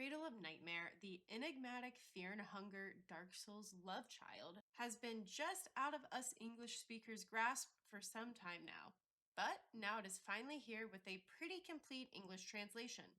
Cradle of Nightmare, the enigmatic fear and hunger Dark Souls love child, has been just out of us English speakers' grasp for some time now. But now it is finally here with a pretty complete English translation.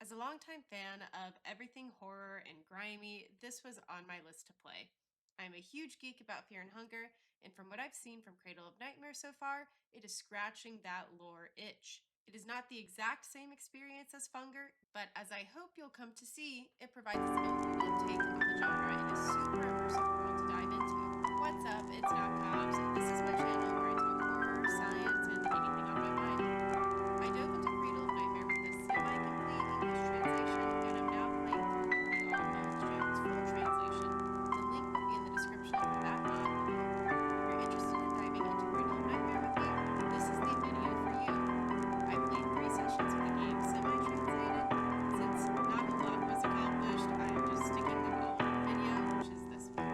As a longtime fan of everything horror and grimy, this was on my list to play. I'm a huge geek about fear and hunger, and from what I've seen from Cradle of Nightmare so far, it is scratching that lore itch. It is not the exact same experience as Funger, but as I hope you'll come to see, it provides its own unique take on the genre and a super immersive world to dive into. What's up? It's Not Cobbs. This is my channel where I talk horror, science, and anything on my mind. I dove into Cradle of Nightmare with a semi-complete English translation, and I'm now playing through the All Jones full translation. The link will be in the description for that mod below. If you're interested in diving into Cradle of Nightmare with me, this is the video for you. I played 3 sessions of the game semi-translated. Since not a lot was accomplished, I'm just sticking them all in the video, which is this one.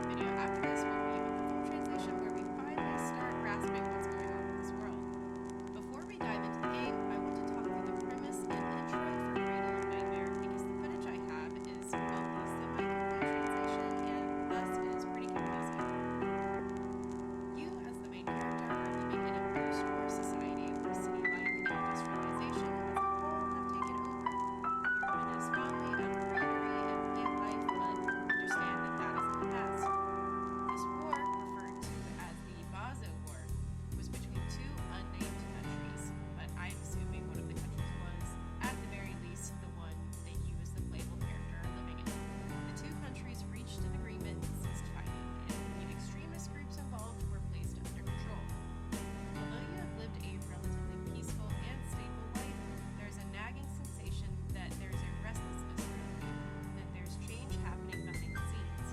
The video after this will be with the full translation where we finally start grasping what's going on in this world. Before we dive into the game, I want to talk through the premise and intro for Cradle of Nightmare because the footage I have is of the semi-complete translation and thus it is pretty confusing. You, as the main character, are living in a post-war society where city life and industrialization as a whole have taken over. Your reminisce fondly of greenery and plant life, but understand that that is in the past. This war, referred to as the Bazo War, was between 2 unnamed countries, but I'm assuming one of the countries was, at the very least, the one that you as the playable character are living in. The 2 countries reached an agreement and ceased fighting, and the extremist groups involved were placed under control. Although you have lived a relatively peaceful and stable life, there is a nagging sensation that there is a restlessness around you, that there's change happening behind the scenes.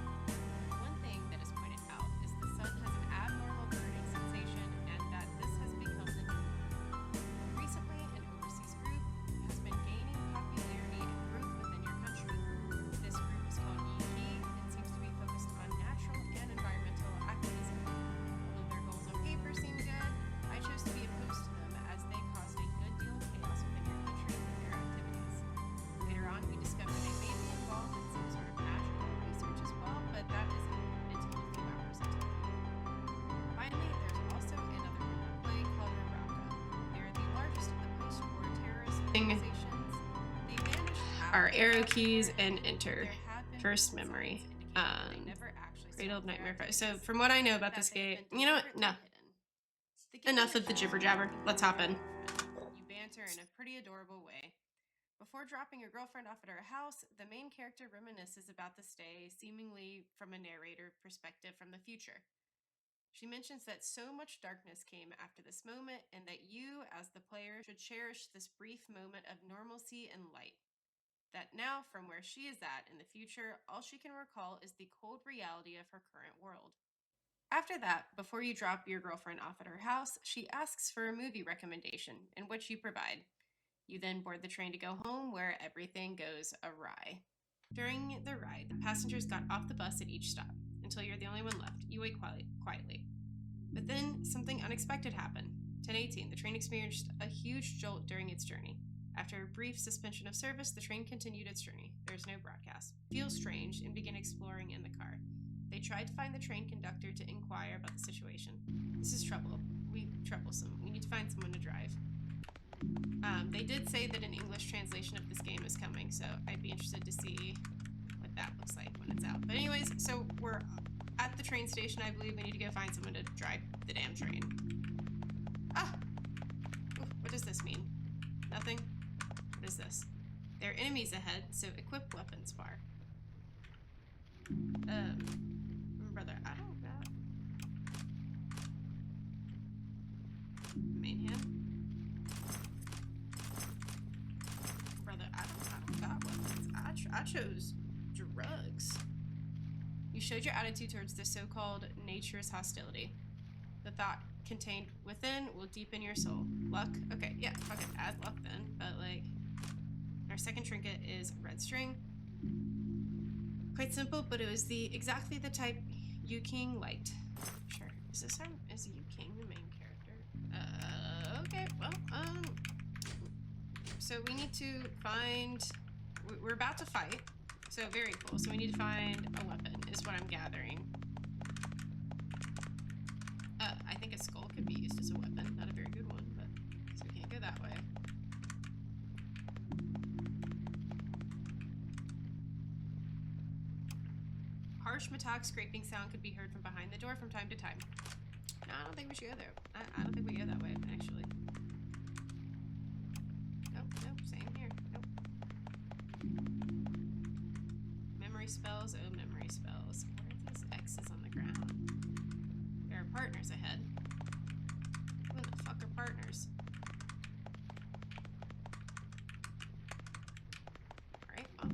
One thing that is pointed out is the sun has an abnormal burning sensation and that this has become the new norm. Recently, an overseas group has been gaining popularity and growth within your country. This group is called Yue Qing and seems to be focused on natural and environmental activism. Although their goals on paper seem good, I chose to be opposed to them as they caused a good deal of chaos within your country with their activities. Later on, we discovered they may be involved in some sort of magical research as well, but that isn't until a few hours into the game. Finally, there's also another group at play called Raka. They are the largest of the post-war terrorist organizations. They managed to Our arrow keys and enter. there have been First signs memory. indicating that they never actually Cradle of stopped their Nightmare 5. So activities, from what I know about that this they have game, been you know what? deliberately No. hidden. The game Enough of the introduces jibber you jabber. to Let's your hop in. girlfriend. You banter in a pretty adorable way. Before dropping your girlfriend off at her house, the main character reminisces about the stay, seemingly from a narrator perspective from the future. She mentions that so much darkness came after this moment and that you, as the player, should cherish this brief moment of normalcy and light. That now, from where she is at in the future, all she can recall is the cold reality of her current world. After that, before you drop your girlfriend off at her house, she asks for a movie recommendation, in which you provide. You then board the train to go home, where everything goes awry. During the ride, the passengers got off the bus at each stop. Until you're the only one left, you wait quietly. But then something unexpected happened. 10:18, the train experienced a huge jolt during its journey. After a brief suspension of service, the train continued its journey. There's no broadcast. Feels strange and begin exploring in the car. They tried to find the train conductor to inquire about the situation. This is troublesome. We need to find someone to drive. They did say that an English translation of this game is coming, so I'd be interested to see what that looks like when it's out. But anyways, so we're at the train station, I believe. We need to go find someone to drive the damn train. Ah! Ooh, what does this mean? Nothing? What is this? There are enemies ahead, so equip weapons bar. Brother, I don't got... Main hand? Brother, I don't got weapons. I chose drugs. You showed your attitude towards the so-called nature's hostility. The thought contained within will deepen your soul. Luck? Okay, yeah, fucking add luck then. But like, our second trinket is red string. Quite simple, but it was exactly the type Yue Qing liked. Sure. Is Yue Qing the main character? Okay, well, so we need to find we're about to fight. So very cool. So we need to find a weapon, is what I'm gathering. I think a skull could be used as a weapon. Not a very good one, but so we can't go that way. Harsh metallic scraping sound could be heard from behind the door from time to time. No, I don't think we should go there. I don't think we go that way, actually. Nope, same here. Nope. Memory spells. Oh, memory spells. Where are these X's on the ground? There are partners ahead. Who the fuck are partners? Alright, well.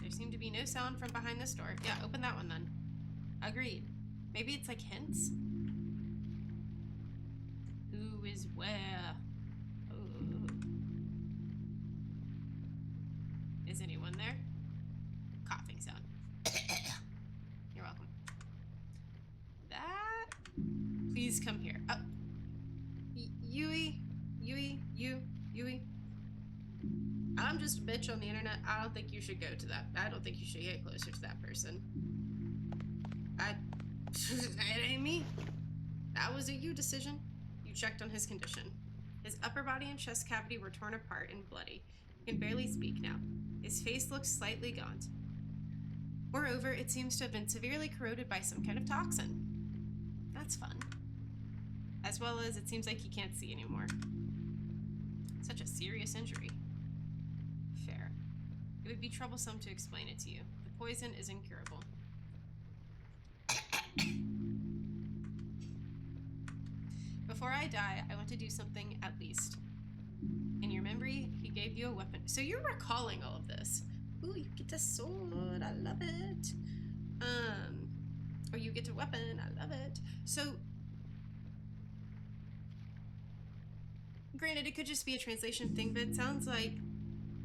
There seemed to be no sound from behind this door. Yeah, open that one then. Agreed. Maybe it's like hints? Who is where? Oh. Is anyone there? Coughing sound. You're welcome. That... Please come here. Oh. Yue. I'm just a bitch on the internet. I don't think you should go to that. I don't think you should get closer to that person. It ain't me. That was a you decision. You checked on his condition. His upper body and chest cavity were torn apart and bloody. He can barely speak now. His face looks slightly gaunt. Moreover, it seems to have been severely corroded by some kind of toxin. That's fun. As well as it seems like he can't see anymore. Such a serious injury. Fair. It would be troublesome to explain it to you. The poison is incurable. Before I die, I want to do something at least. In your memory, he gave you a weapon. So you're recalling all of this. Ooh, you get a sword. I love it. Or you get a weapon. I love it. So, granted, it could just be a translation thing, but it sounds like,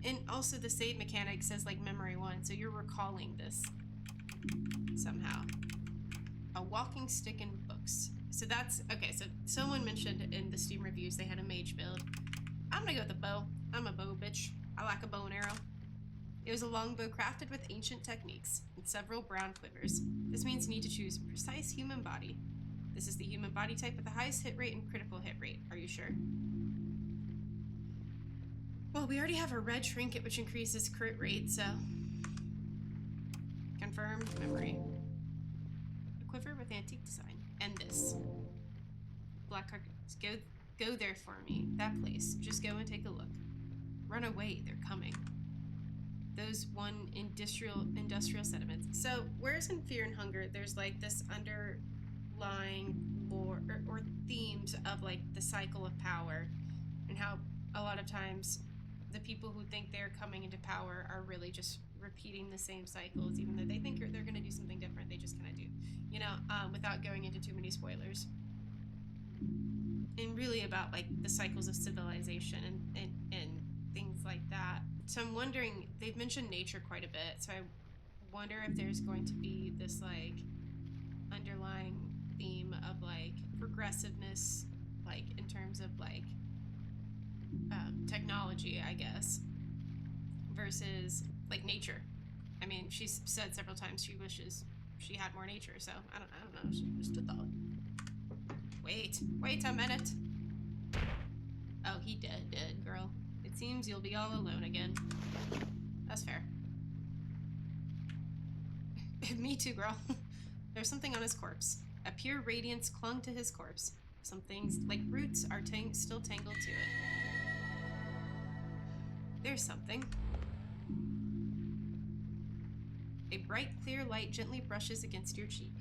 and also the save mechanic says like memory 1, so you're recalling this somehow. A walking stick and books. So that's, okay, so someone mentioned in the Steam reviews they had a mage build. I'm gonna go with a bow. I'm a bow bitch. I like a bow and arrow. It was a longbow crafted with ancient techniques and several brown quivers. This means you need to choose a precise human body. This is the human body type with the highest hit rate and critical hit rate. Are you sure? Well, we already have a red trinket which increases crit rate, so... Confirmed memory. A quiver with antique design. And this. Black carcass. Go there for me. That place. Just go and take a look. Run away. They're coming. Those one industrial sediments. So, whereas in Fear and Hunger, there's like this underlying lore or themes of like the cycle of power and how a lot of times the people who think they're coming into power are really just repeating the same cycles, even though they think they're going to do something different. They just kind of do, you know, without going into too many spoilers. And really about like the cycles of civilization and things like that. So I'm wondering, they've mentioned nature quite a bit, so I wonder if there's going to be this like underlying theme of like progressiveness, like in terms of like technology, I guess, versus like nature. I mean, she's said several times she wishes she had more nature, so I don't know, just a thought. Wait a minute. Oh, he dead, girl. It seems you'll be all alone again. That's fair. Me too, girl. There's something on his corpse. A pure radiance clung to his corpse. Some things, like roots, are still tangled to it. There's something. A bright, clear light gently brushes against your cheek.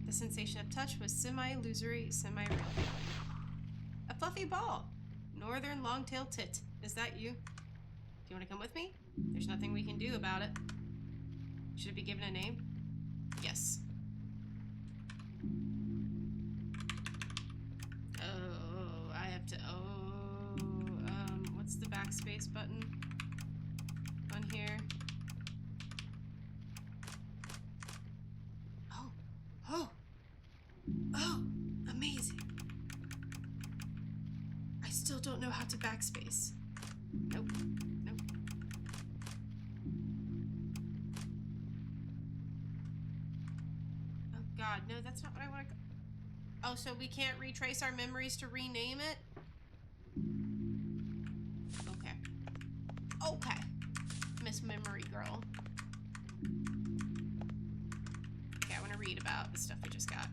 The sensation of touch was semi-illusory, semi-real. A fluffy ball. Northern long-tailed tit. Is that you? Do you want to come with me? There's nothing we can do about it. Should it be given a name? Yes. Oh, I have to... what's the backspace button on here? Oh, amazing. I still don't know how to backspace. Nope. God, no, that's not what I want to... Oh, so we can't retrace our memories to rename it? Okay. Okay. Miss Memory Girl. Okay, I want to read about the stuff we just got.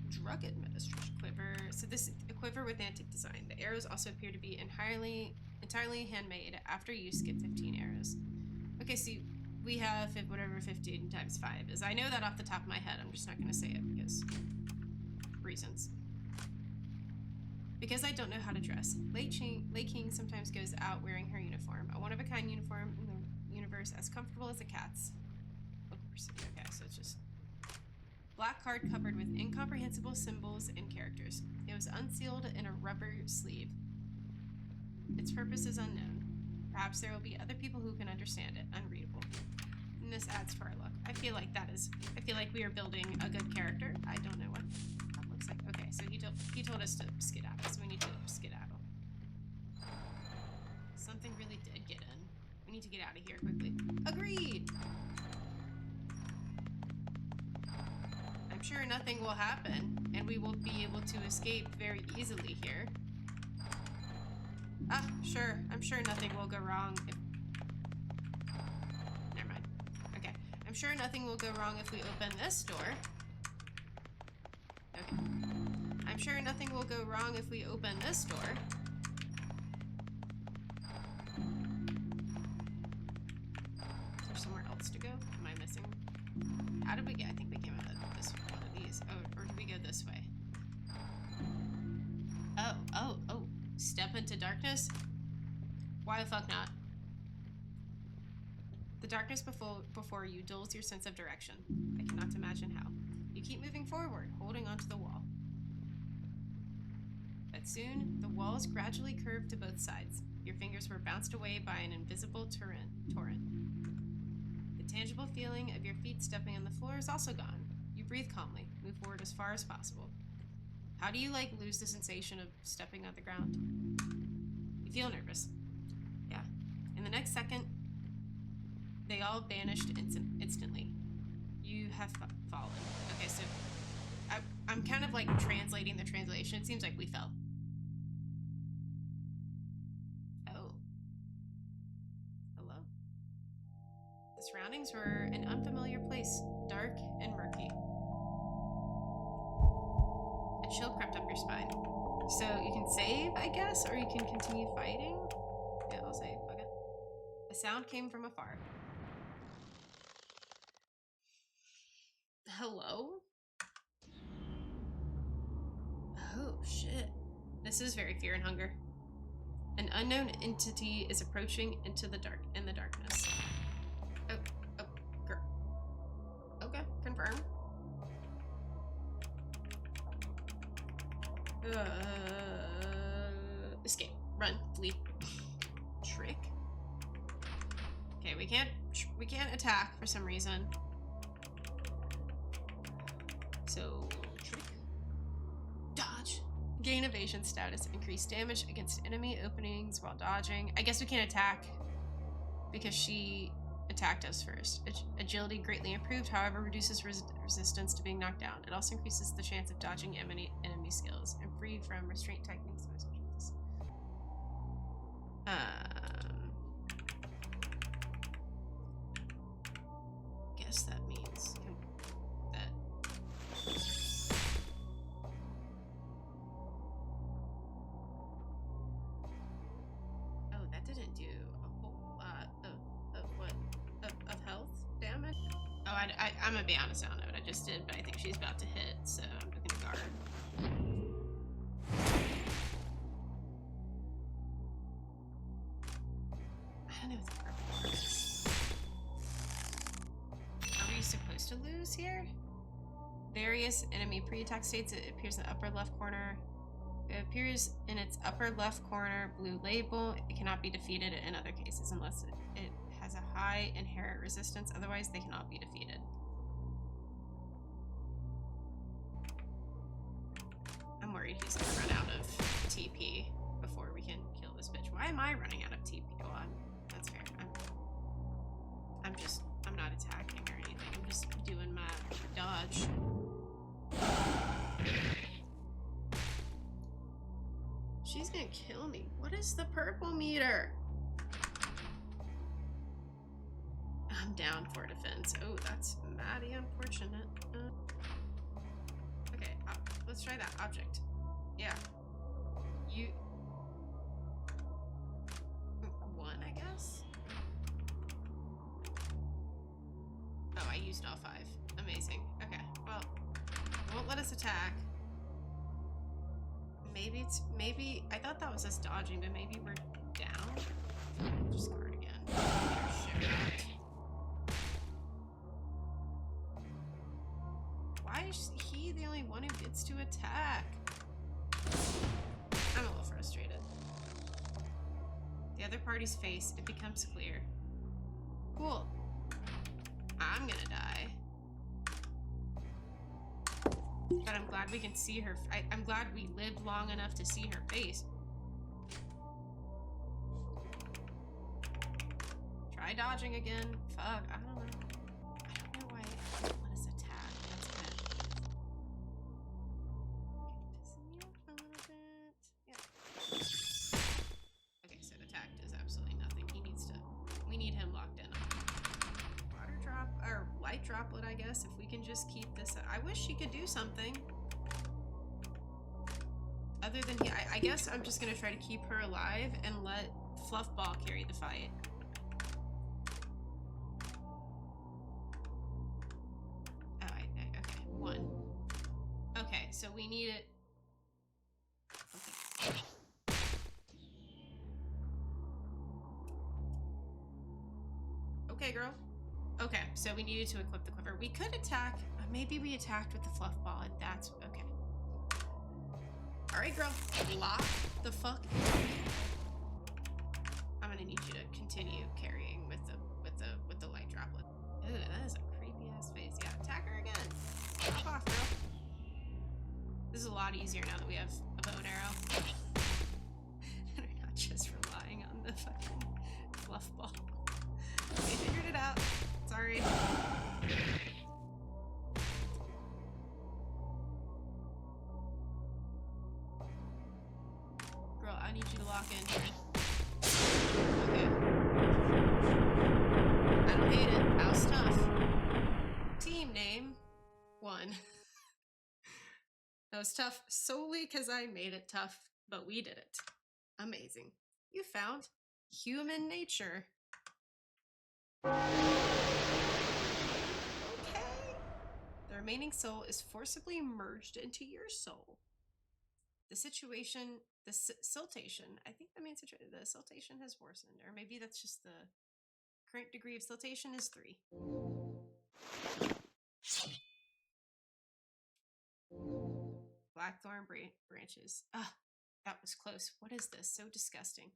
Drug administration quiver. So this is a quiver with antique design. The arrows also appear to be entirely handmade. After use, get 15 arrows. Okay, so we have whatever 15 times 5 is. I know that off the top of my head. I'm just not going to say it because reasons. Because I don't know how to dress. Yue Qing sometimes goes out wearing her uniform. A one-of-a-kind uniform in the universe as comfortable as a cat's. Okay, so it's just black card covered with incomprehensible symbols and characters. It was unsealed in a rubber sleeve. Its purpose is unknown. Perhaps there will be other people who can understand it. Unreadable. And this adds to our luck. I feel like we are building a good character. I don't know what that looks like. Okay, so he told us to skedaddle, so we need to skedaddle. Something really did get in. We need to get out of here quickly. Agreed! I'm sure nothing will happen, and we will be able to escape very easily here. Ah, sure. I'm sure nothing will go wrong if... Never mind. Okay. I'm sure nothing will go wrong if we open this door. Okay. I'm sure nothing will go wrong if we open this door. Is there somewhere else to go? Am I missing? How did we get? I think we came out of this one of these. Oh, or did we go this way? Oh. Step into darkness? Why the fuck not? The darkness before you dulls your sense of direction. I cannot imagine how. You keep moving forward, holding onto the wall. But soon, the walls gradually curved to both sides. Your fingers were bounced away by an invisible torrent. The tangible feeling of your feet stepping on the floor is also gone. You breathe calmly, move forward as far as possible. How do you, lose the sensation of stepping on the ground? You feel nervous. Yeah. In the next second, they all vanished instantly. You have fallen. Okay, so I'm kind of, translating the translation. It seems like we fell. Oh. Hello? The surroundings were an unfamiliar place, dark and murky. A chill crept up your spine. So you can save, I guess, or you can continue fighting? Yeah, I'll save. Okay. A sound came from afar. Hello? Oh, shit. This is very fear and hunger. An unknown entity is approaching in the darkness. Oh, girl. Okay, confirm. Escape. Run. Flee. Trick. Okay, we can't attack for some reason. So, trick. Dodge. Gain evasion status. Increase damage against enemy openings while dodging. I guess we can't attack because she attacked us first. Agility greatly improved, however, reduces resistance to being knocked down. It also increases the chance of dodging enemy skills and free from restraint techniques. Guess that means that. Oh, that didn't do a whole lot of health damage. Oh, I'm gonna be honest, I don't know what I just did, but I think she's about to hit, so I'm gonna guard. I don't know if the purple works. Are we supposed to lose here? Various enemy pre-attack states. It appears in the upper left corner. It appears in its upper left corner blue label. It cannot be defeated in other cases unless it has a high inherent resistance. Otherwise, they cannot be defeated. I'm worried he's gonna run out of TP before we can kill this bitch. Why am I running out of TP? Well, that's fair. I'm not attacking or anything. I'm just doing my dodge. can't kill me. What is the purple meter? I'm down for defense. Oh, that's mighty unfortunate. Okay, let's try that object. Yeah. You... 1, I guess? Oh, I used all 5. Amazing. Okay, well, it won't let us attack. Maybe, I thought that was us dodging, but maybe we're down? Just guard again. Shit. Why is he the only one who gets to attack? I'm a little frustrated. The other party's face, it becomes clear. Cool. I'm gonna die. But I'm glad we can see her. I'm glad we lived long enough to see her face. Try dodging again. Fuck, I don't know. I don't know why it won't let us attack. That's kind of pissing me off a little bit. Yeah. Okay, so attack does absolutely nothing. We need him locked in. Water drop, or light droplet, I guess, if we can just keep this. I wish she could do something. Other than I guess I'm just gonna try to keep her alive and let Fluffball carry the fight. Oh, okay, 1. Okay, so we need it. Okay. Okay, girl. Okay, so we needed to equip the quiver. We could attack. Maybe we attacked with the Fluffball, and that's okay. All right, girl. Lock the fuck in. I'm gonna need you to continue carrying with the light droplet. Ooh, that is a creepy ass face. Yeah, attack her again. Pop off, girl. This is a lot easier now that we have a bow and arrow. And we're not just relying on the fucking fluff ball. We figured it out. Sorry. Girl, I need you to lock in here. Okay. I don't hate it. That was tough. Team name 1. That was tough solely because I made it tough, but we did it. Amazing. You found human nature. Okay. The remaining soul is forcibly merged into your soul. The siltation, I think the siltation has worsened, or maybe that's just the current degree of siltation is 3. Blackthorn branches. Ah, that was close. What is this? So disgusting.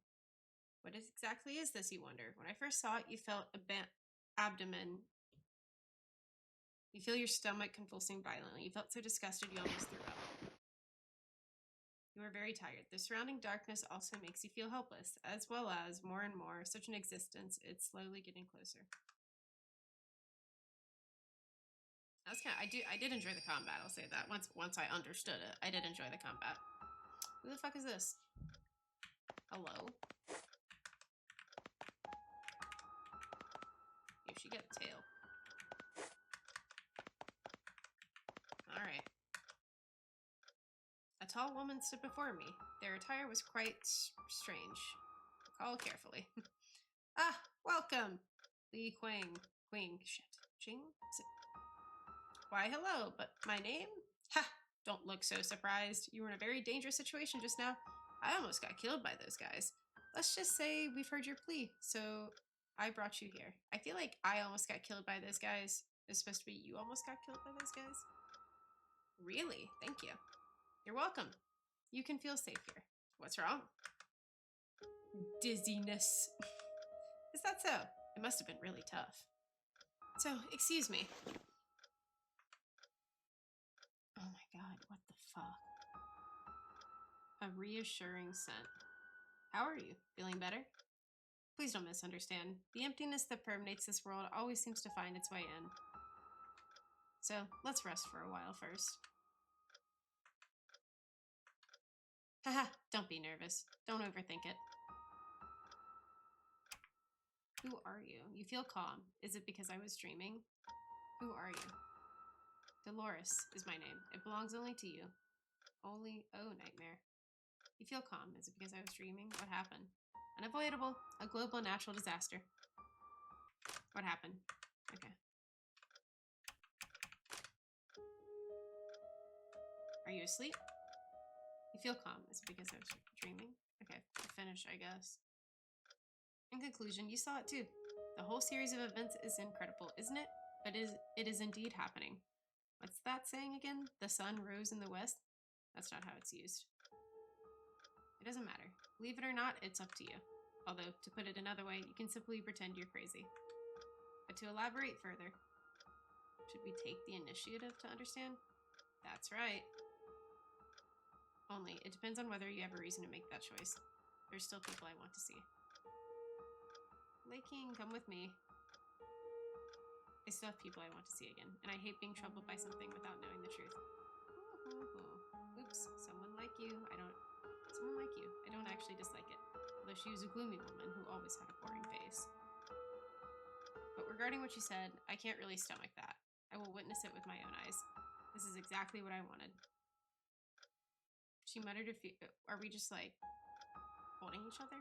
What exactly is this, you wonder? When I first saw it, you felt abdomen. You feel your stomach convulsing violently. You felt so disgusted you almost threw up. You are very tired. The surrounding darkness also makes you feel helpless, as well as, more and more, such an existence, it's slowly getting closer. That's kind of, I did enjoy the combat, I'll say that. Once I understood it, I did enjoy the combat. Who the fuck is this? Hello? If she got a tail. Alright. A tall woman stood before me. Their attire was quite strange. Recall carefully. Ah, welcome! Yue Qing. Shit. Qing? Why, hello, but my name? Ha! Don't look so surprised. You were in a very dangerous situation just now. I almost got killed by those guys. Let's just say we've heard your plea, so I brought you here. I feel like I almost got killed by those guys. It's supposed to be you almost got killed by those guys? Really? Thank you. You're welcome. You can feel safe here. What's wrong? Dizziness. Is that so? It must have been really tough. So, excuse me. Oh my god, what the fuck? A reassuring scent. How are you? Feeling better? Please don't misunderstand. The emptiness that permeates this world always seems to find its way in. So, let's rest for a while first. Haha, don't be nervous. Don't overthink it. Who are you? You feel calm. Is it because I was dreaming? Who are you? Dolores is my name. It belongs only to you. Only, oh, nightmare. You feel calm. Is it because I was dreaming? What happened? Unavoidable. A global natural disaster. What happened? Okay. Are you asleep? You feel calm. Is it because I was dreaming? Okay, finish, I guess. In conclusion, you saw it too. The whole series of events is incredible, isn't it? But it is indeed happening. What's that saying again? The sun rose in the west? That's not how it's used. It doesn't matter. Believe it or not, it's up to you. Although, to put it another way, you can simply pretend you're crazy. But to elaborate further, should we take the initiative to understand? That's right. Only, it depends on whether you have a reason to make that choice. There's still people I want to see. Yue Qing, come with me. I still have people I want to see again, and I hate being troubled by something without knowing the truth. Oops, someone like you. I don't actually dislike it. Although she was a gloomy woman who always had a boring face. But regarding what you said, I can't really stomach that. I will witness it with my own eyes. This is exactly what I wanted. She muttered a few... Are we just, like, holding each other?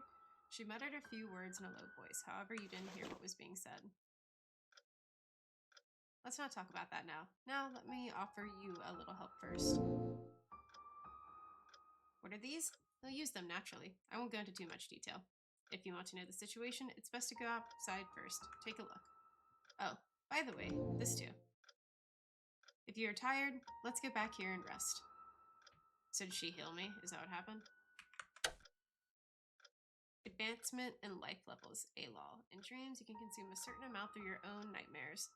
She muttered a few words in a low voice. However, you didn't hear what was being said. Let's not talk about that now. Now, let me offer you a little help first. What are these? They'll use them naturally. I won't go into too much detail. If you want to know the situation, it's best to go outside first. Take a look. Oh, by the way, this too. If you're tired, let's get back here and rest. So did she heal me? Is that what happened? Advancement in life levels, ALOL. In dreams, you can consume a certain amount through your own nightmares.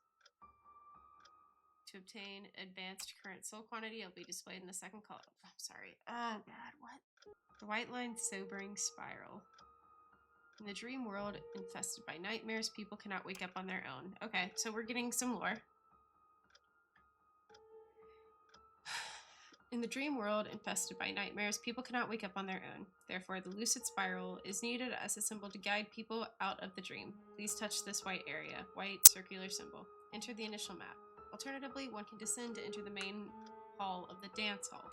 To obtain advanced current soul quantity, it'll be displayed in the second column. I'm sorry. Oh god, what? The white line sobering spiral. In the dream world infested by nightmares, people cannot wake up on their own. Okay, so we're getting some lore. In the dream world infested by nightmares, people cannot wake up on their own. Therefore, the lucid spiral is needed as a symbol to guide people out of the dream. Please touch this white area, white circular symbol. Enter the initial map. Alternatively, one can descend to enter the main hall of the dance hall.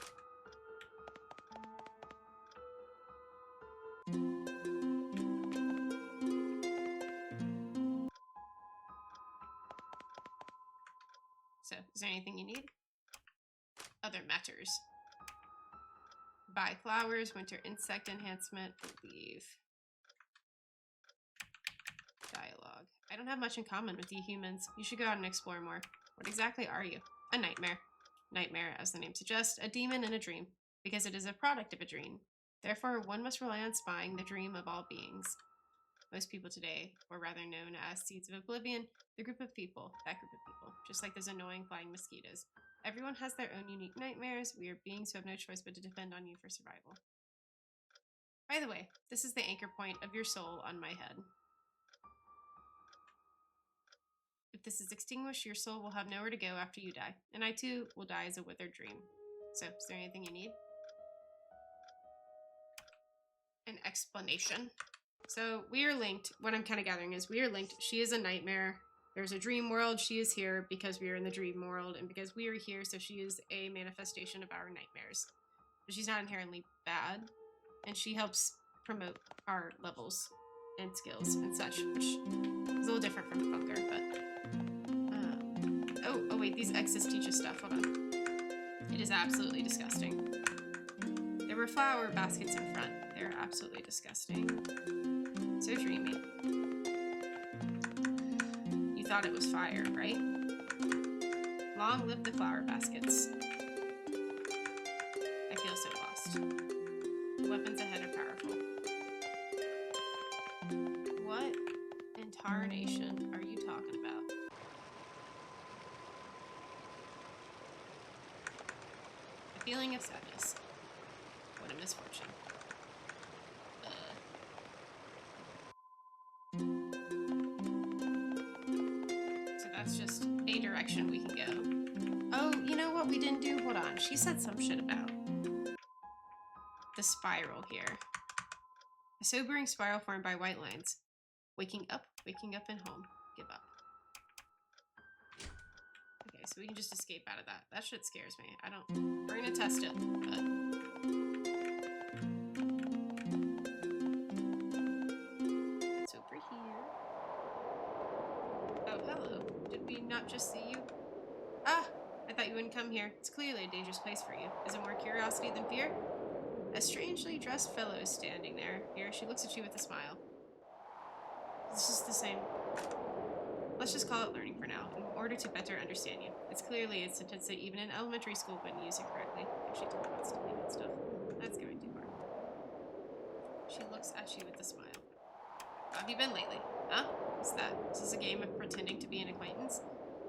So, is there anything you need? Other matters. Buy flowers, winter insect enhancement, leave. Dialogue. I don't have much in common with you humans. You should go out and explore more. What exactly are you? A nightmare. Nightmare, as the name suggests, a demon in a dream, because it is a product of a dream. Therefore, one must rely on spying the dream of all beings. Most people today, or rather known as Seeds of Oblivion, the group of people, that group of people, just like those annoying flying mosquitoes. Everyone has their own unique nightmares. We are beings who have no choice but to depend on you for survival. By the way, this is the anchor point of your soul on my head. If this is extinguished, your soul will have nowhere to go after you die, and I too will die as a withered dream. So, is there anything you need? An explanation. So, we are linked. What I'm kind of gathering is we are linked. She is a nightmare. There's a dream world. She is here because we are in the dream world, and because we are here, so she is a manifestation of our nightmares. But she's not inherently bad, and she helps promote our levels and skills and such, which is a little different from the bunker, but... Oh wait, these X's teach us stuff. Hold on. It is absolutely disgusting. There were flower baskets in front. They're absolutely disgusting. So dreamy. You thought it was fire, right? Long live the flower baskets. I feel so lost. The weapons ahead are powerful. What in tarnation are you talking about? A feeling of sadness. What a misfortune. So that's just a direction we can go. Oh, you know what we didn't do? Hold on. She said some shit about the spiral here. A sobering spiral formed by white lines. Waking up and home. Give up. Okay, so we can just escape out of that. That shit scares me. We're gonna test it, but... It's over here. Oh, hello. Did we not just see you? Ah! I thought you wouldn't come here. It's clearly a dangerous place for you. Is it more curiosity than fear? A strangely dressed fellow is standing there. Here, she looks at you with a smile. It's just the same. Let's just call it learning for now, in order to better understand you. It's clearly a sentence that even an elementary school wouldn't use incorrectly. If she talked about stealing and stuff. That's going too far. She looks at you with a smile. How have you been lately? Huh? What's that? Is this a game of pretending to be an acquaintance?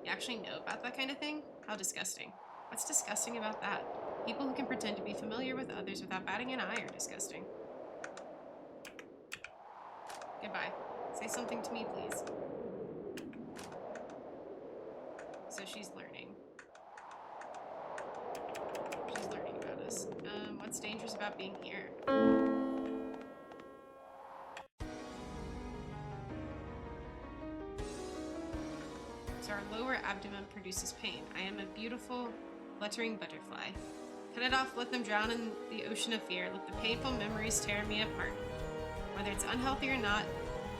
You actually know about that kind of thing? How disgusting. What's disgusting about that? People who can pretend to be familiar with others without batting an eye are disgusting. Goodbye. Say something to me, please. So she's learning. She's learning about us. What's dangerous about being here? So our lower abdomen produces pain. I am a beautiful, fluttering butterfly. Cut it off, let them drown in the ocean of fear. Let the painful memories tear me apart. Whether it's unhealthy or not,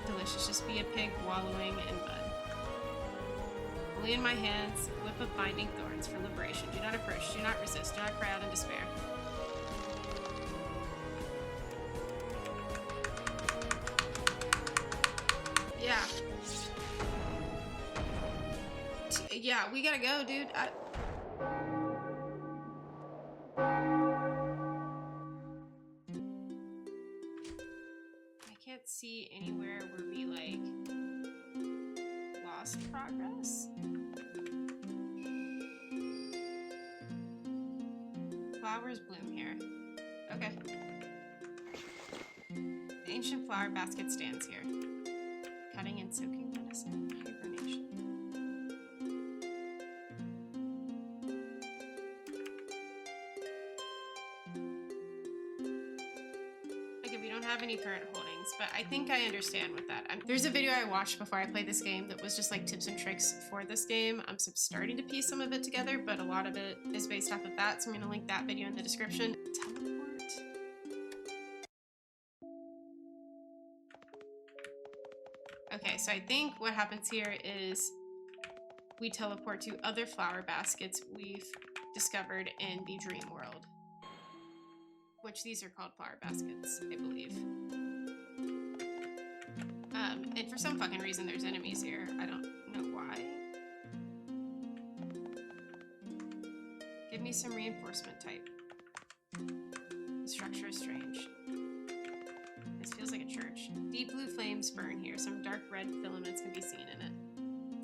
delicious. Just be a pig wallowing in mud. Only in my hands, whip of binding thorns for liberation. Do not approach, do not resist, do not cry out in despair. Yeah. Yeah, we gotta go, dude. I can't see anywhere where we, like, lost progress. Flowers bloom here. Okay. The ancient flower basket stands here. Cutting and soaking medicine. Hibernation. Okay, we don't have any current holdings, but I think I understand with that. There's a video I watched before I played this game that was just like tips and tricks for this game. I'm starting to piece some of it together, but a lot of it is based off of that, so I'm going to link that video in the description. Teleport. Okay, so I think what happens here is we teleport to other flower baskets we've discovered in the dream world. Which these are called flower baskets, I believe. And for some fucking reason there's enemies here. I don't know why. Give me some reinforcement type. The structure is strange. This feels like a church. Deep blue flames burn here. Some dark red filaments can be seen in it.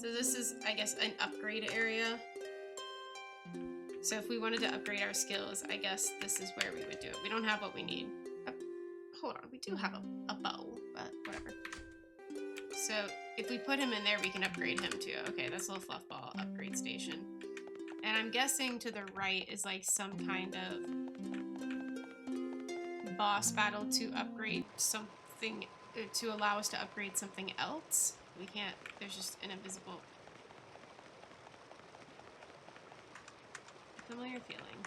So this is, I guess, an upgrade area. So if we wanted to upgrade our skills, I guess this is where we would do it. We don't have what we need. Hold on, we do have a bow, but whatever. So if we put him in there, we can upgrade him too. Okay, that's a little fluff ball upgrade station. And I'm guessing to the right is like some kind of boss battle to upgrade something, to allow us to upgrade something else. We can't, there's just an invisible... Familiar feeling.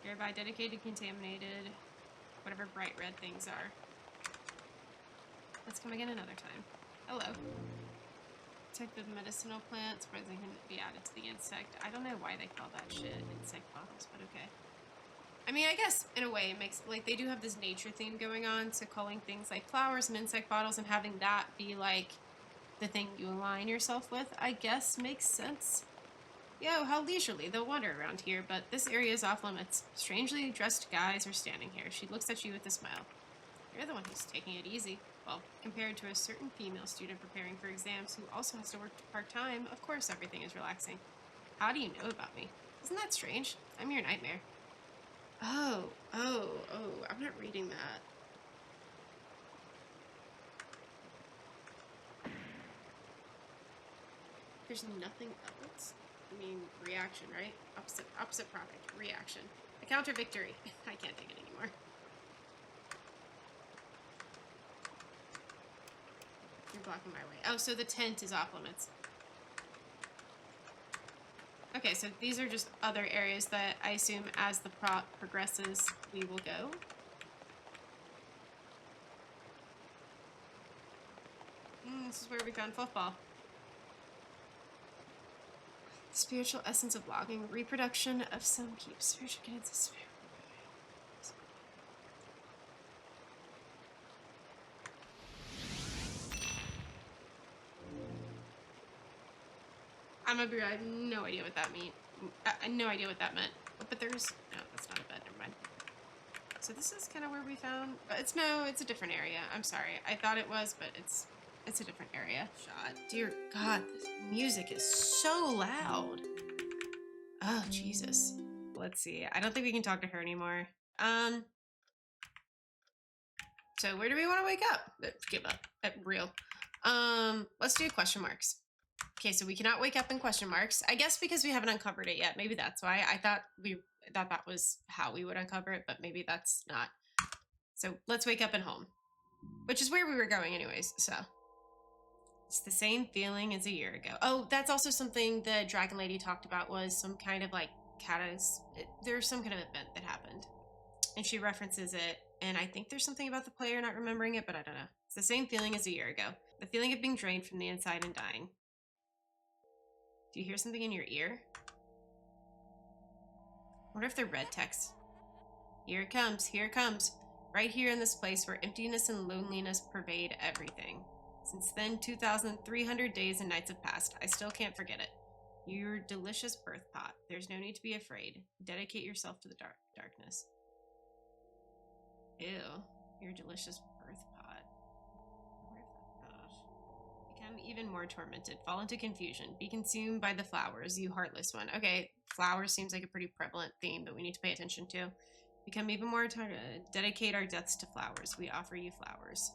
Hereby dedicated, contaminated, whatever bright red things are. Let's come again another time. Hello. Type of medicinal plant, surprisingly can be added to the insect. I don't know why they call that shit insect bottles, but okay. I mean, I guess in a way it makes, like, they do have this nature theme going on, so calling things like flowers and insect bottles and having that be like the thing you align yourself with, I guess makes sense. Yo, how leisurely they'll wander around here, but this area is off limits. Strangely dressed guys are standing here. She looks at you with a smile. You're the one who's taking it easy. Well, compared to a certain female student preparing for exams who also has to work part-time, of course everything is relaxing. How do you know about me? Isn't that strange? I'm your nightmare. Oh, I'm not reading that. There's nothing else? I mean, reaction, right? Opposite product, reaction. A counter victory. I can't take it anymore. blocking my way? Oh, so the tent is off limits. Okay, so these are just other areas that I assume as the plot progresses, we will go. This is where we found football. Spiritual essence of logging, reproduction of some keep spiritual kids. I'm gonna be real, I have no idea what that means. I have no idea what that meant. But there's no, that's not a bed. Never mind. So this is kind of where we found. It's a different area. I'm sorry. I thought it was, but it's a different area. Shot. Dear God, this music is so loud. Oh Jesus. Let's see. I don't think we can talk to her anymore. So where do we want to wake up? Give up. Real. Let's do question marks. Okay, so we cannot wake up in question marks. I guess because we haven't uncovered it yet. Maybe that's why. I thought that was how we would uncover it, but maybe that's not. So let's wake up in home, which is where we were going anyways. So it's the same feeling as a year ago. Oh, that's also something the Dragon Lady talked about, was some kind of like there's some kind of event that happened, and she references it. And I think there's something about the player not remembering it, but I don't know. It's the same feeling as a year ago. The feeling of being drained from the inside and dying. Do you hear something in your ear? I wonder if they're red text. Here it comes, here it comes. Right here in this place where emptiness and loneliness pervade everything. Since then, 2,300 days and nights have passed. I still can't forget it. Your delicious birth pot. There's no need to be afraid. Dedicate yourself to the darkness. Ew. Your delicious birth pot. Become even more tormented. Fall into confusion. Be consumed by the flowers, you heartless one. Okay, flowers seems like a pretty prevalent theme that we need to pay attention to. Become even more dedicate our deaths to flowers. We offer you flowers.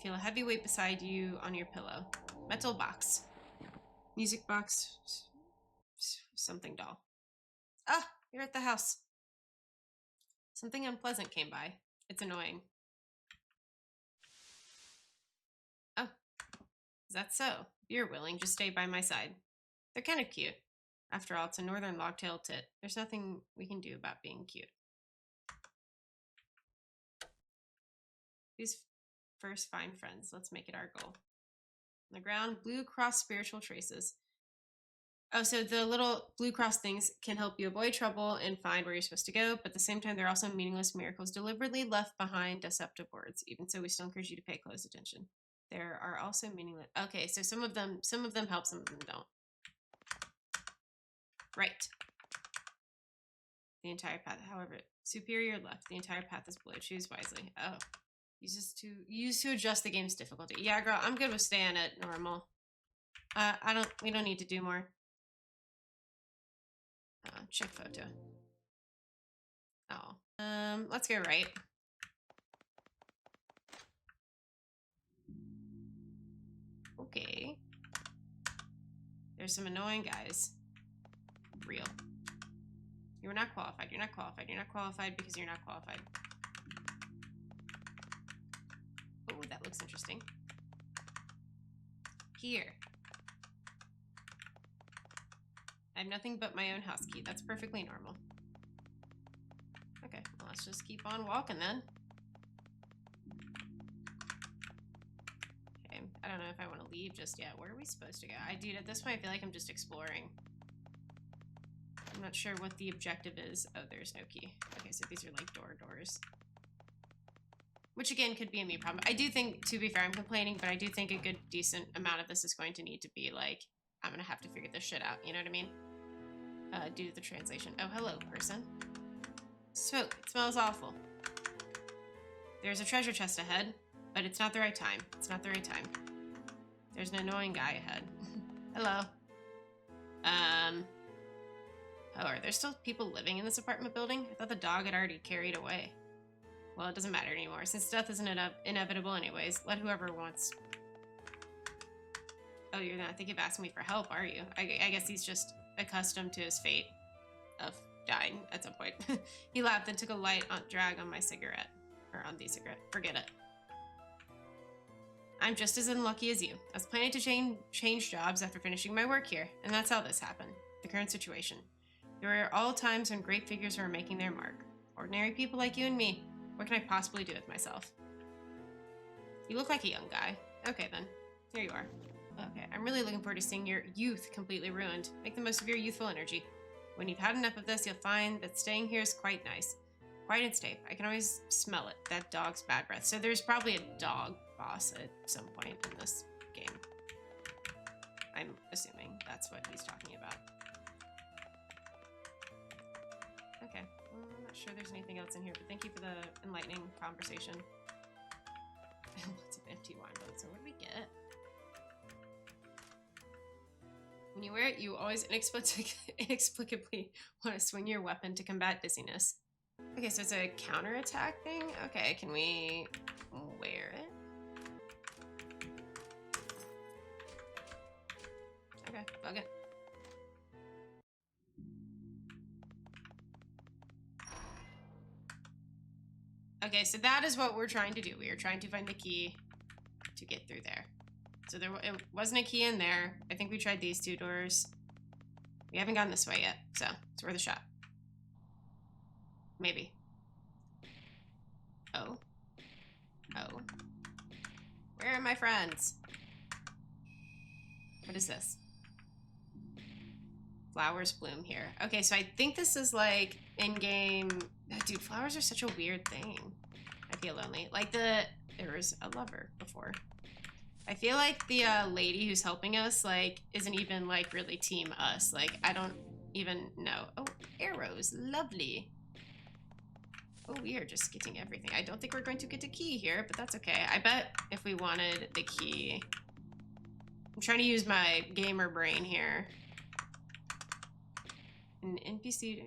Feel a heavy weight beside you on your pillow. Metal box. Music box. Something doll. Ah, you're at the house. Something unpleasant came by. It's annoying. Oh. Is that so? If you're willing, just stay by my side. They're kind of cute. After all, it's a northern logtail tit. There's nothing we can do about being cute. These first find friends. Let's make it our goal. On the ground, blue cross spiritual traces. Oh, so the little blue cross things can help you avoid trouble and find where you're supposed to go, but at the same time, they're also meaningless miracles deliberately left behind deceptive words. Even so, we still encourage you to pay close attention. There are also meaningless. Okay, so some of them help, some of them don't. Right. The entire path, however, superior left. The entire path is blue. Choose wisely. Oh, use to adjust the game's difficulty. Yeah, girl, I'm good with staying at normal. We don't need to do more. Check photo. Oh, let's go right. Okay. There's some annoying guys. Real. You are not qualified. You're not qualified. You're not qualified because you're not qualified. Oh, that looks interesting. Here. I have nothing but my own house key. That's perfectly normal. Okay, well, let's just keep on walking then. Okay, I don't know if I want to leave just yet. Where are we supposed to go? Dude, at this point, I feel like I'm just exploring. I'm not sure what the objective is. Oh, there's no key. Okay, so these are like doors. Which again could be a me problem. I do think, to be fair, I'm complaining, but I do think a good, decent amount of this is going to need to be like, I'm gonna have to figure this shit out, you know what I mean? Due to the translation. Oh, hello, person. Smoke. It smells awful. There's a treasure chest ahead, but it's not the right time. It's not the right time. There's an annoying guy ahead. Hello. Oh, are there still people living in this apartment building? I thought the dog had already carried away. Well, it doesn't matter anymore. Since death isn't inevitable anyways, let whoever wants. Oh, you're not thinking of asking me for help, are you? I guess he's just accustomed to his fate of dying at some point. He laughed and took a light drag on my cigarette. Or on the cigarette. Forget it. I'm just as unlucky as you. I was planning to change jobs after finishing my work here, and that's how this happened. The current situation. There were all times when great figures were making their mark. Ordinary people like you and me. What can I possibly do with myself? You look like a young guy. Okay then. Here you are. Okay, I'm really looking forward to seeing your youth completely ruined. Make the most of your youthful energy. When you've had enough of this, you'll find that staying here is quite nice. Quiet and safe. I can always smell it. That dog's bad breath. So there's probably a dog boss at some point in this game. I'm assuming that's what he's talking about. Okay. Well, I'm not sure there's anything else in here, but thank you for the enlightening conversation. Lots of empty wine bottles. So what do we get? When you wear it, you always inexplicably want to swing your weapon to combat dizziness. Okay, so it's a counterattack thing? Okay, can we wear it? Okay, bug it. Okay, so that is what we're trying to do. We are trying to find the key to get through there. So it wasn't a key in there. I think we tried these two doors. We haven't gotten this way yet, so it's worth a shot. Maybe. Oh. Oh. Where are my friends? What is this? Flowers bloom here. Okay, so I think this is like in-game... Dude, flowers are such a weird thing. I feel lonely. Like there was a lover before. I feel like the lady who's helping us, like, isn't even, like, really team us. Like, I don't even know. Oh, arrows. Lovely. Oh, we are just getting everything. I don't think we're going to get a key here, but that's okay. I bet if we wanted the key... I'm trying to use my gamer brain here. An NPC,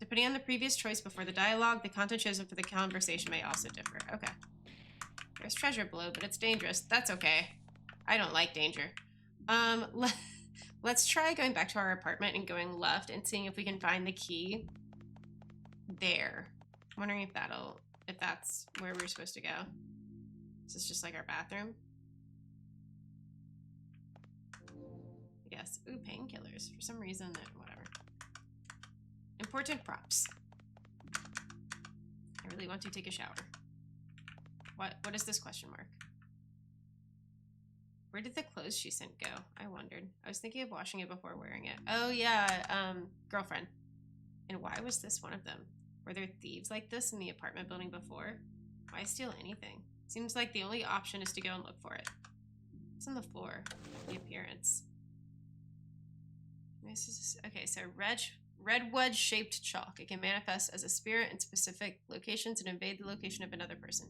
depending on the previous choice before the dialogue, the content chosen for the conversation may also differ. Okay. There's treasure below, but it's dangerous. That's okay. I don't like danger. Let's try going back to our apartment and going left and seeing if we can find the key there. I'm wondering if that's where we're supposed to go. Is this just like our bathroom? I guess. Ooh, painkillers. For some reason, whatever. Important props. I really want to take a shower. What is this question mark? Where did the clothes she sent go? I wondered. I was thinking of washing it before wearing it. Oh yeah, girlfriend. And why was this one of them? Were there thieves like this in the apartment building before? Why steal anything? Seems like the only option is to go and look for it. It's on the floor. The appearance. This is okay. So redwood shaped chalk. It can manifest as a spirit in specific locations and invade the location of another person.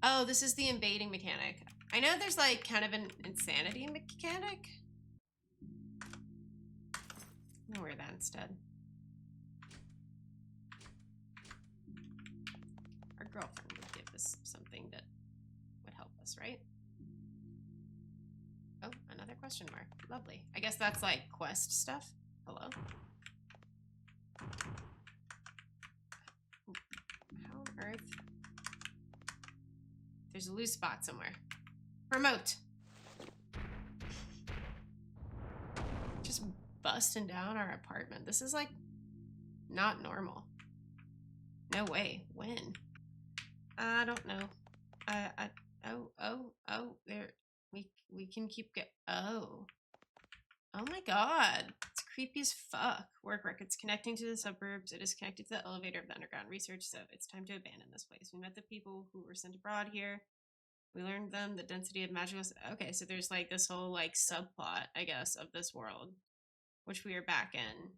Oh, this is the invading mechanic. I know there's like kind of an insanity mechanic. I'm gonna wear that instead. Our girlfriend would give us something that would help us, right? Oh, another question mark. Lovely. I guess that's like quest stuff. Hello? How on earth? There's a loose spot somewhere. Promote. Just busting down our apartment. This is like not normal. No way. When? I don't know. Oh, there. We can keep oh my god. It's creepy as fuck. Work records connecting to the suburbs. It is connected to the elevator of the underground research, so it's time to abandon this place. We met the people who were sent abroad here. We learned them the density of magical... Okay, so there's like this whole like subplot, I guess, of this world, which we are back in.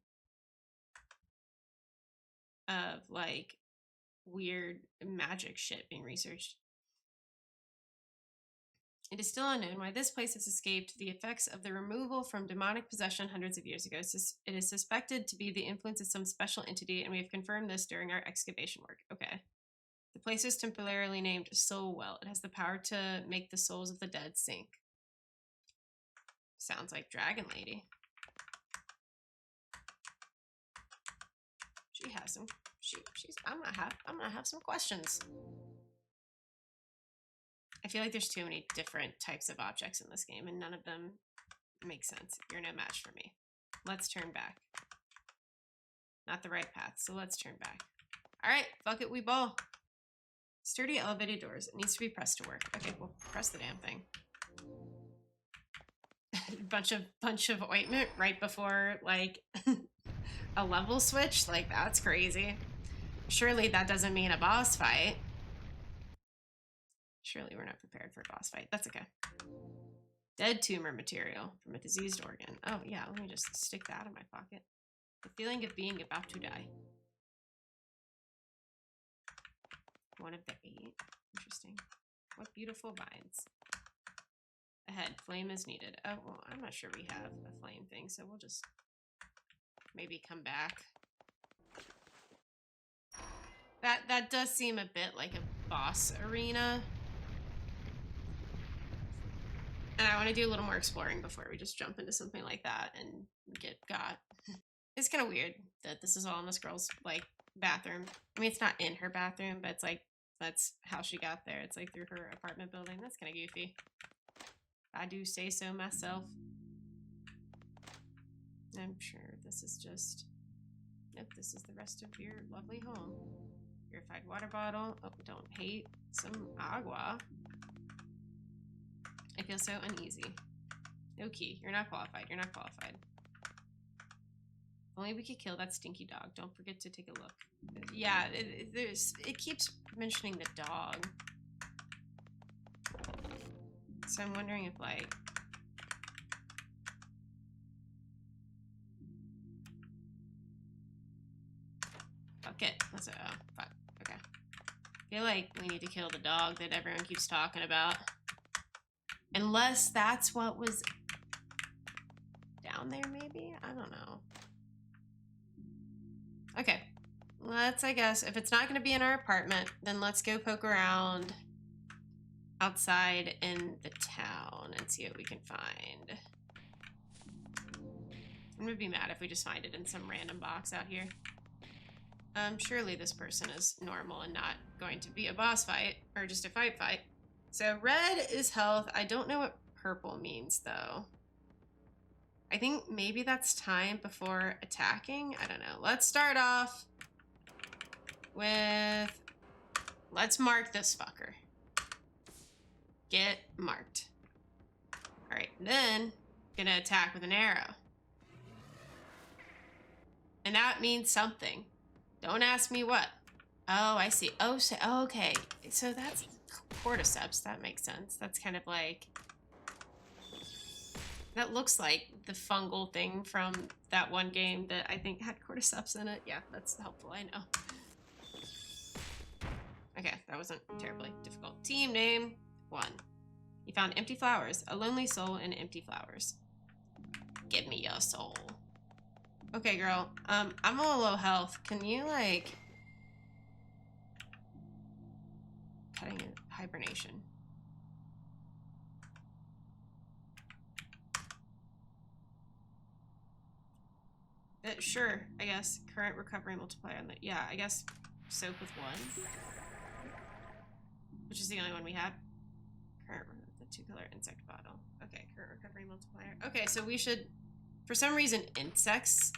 Of like weird magic shit being researched. It is still unknown why this place has escaped the effects of the removal from demonic possession hundreds of years ago. It is suspected to be the influence of some special entity, and we have confirmed this during our excavation work. Okay. The place is temporarily named Soul Well. It has the power to make the souls of the dead sink. Sounds like Dragon Lady. She has some... I'm gonna have some questions. I feel like there's too many different types of objects in this game, and none of them make sense. You're no match for me. Let's turn back. Not the right path, so let's turn back. All right, fuck it, we ball. Sturdy elevated doors. It needs to be pressed to work. Okay, we'll press the damn thing. bunch of ointment right before like a level switch. Like that's crazy. Surely that doesn't mean a boss fight. Surely we're not prepared for a boss fight. That's okay. Dead tumor material from a diseased organ. Oh yeah, let me just stick that in my pocket. The feeling of being about to die. One of the 8. Interesting. What beautiful vines. Ahead, flame is needed. Oh, well, I'm not sure we have a flame thing, so we'll just maybe come back. That does seem a bit like a boss arena. And I want to do a little more exploring before we just jump into something like that and get got. It's kind of weird that this is all in this girl's, like, bathroom. I mean, it's not in her bathroom, but it's like, that's how she got there. It's like through her apartment building. That's kind of goofy. I do say so myself. I'm sure this is just... Nope, this is the rest of your lovely home. Purified water bottle. Oh, don't hate some agua. I feel so uneasy. No key. You're not qualified. You're not qualified. Only we could kill that stinky dog. Don't forget to take a look. Yeah, it keeps mentioning the dog. So I'm wondering if, like... Fuck it. Let's, fuck. Okay. I feel like we need to kill the dog that everyone keeps talking about. Unless that's what was down there, maybe? I don't know. Okay. Let's, I guess, if it's not going to be in our apartment, then let's go poke around outside in the town and see what we can find. I'm gonna be mad if we just find it in some random box out here. Surely this person is normal and not going to be a boss fight, or just a fight. So red is health. I don't know what purple means, though. I think maybe that's time before attacking. I don't know. Let's start off with... Let's mark this fucker. Get marked. All right, then gonna attack with an arrow. And that means something. Don't ask me what. Oh, I see. Oh, so, okay. So that's cordyceps. That makes sense. That's kind of like... That looks like the fungal thing from that one game that I think had cordyceps in it. Yeah, that's helpful. I know. Okay, that wasn't terribly difficult. Team name 1. You found empty flowers. A lonely soul in empty flowers. Give me your soul. Okay, girl. I'm a little low health. Can you, like... Cutting in hibernation. Sure, I guess. Current recovery multiplier on the... Yeah, I guess soap with 1. Which is the only one we have. Current... The 2-color insect bottle. Okay, current recovery multiplier. Okay, so we should... For some reason, insects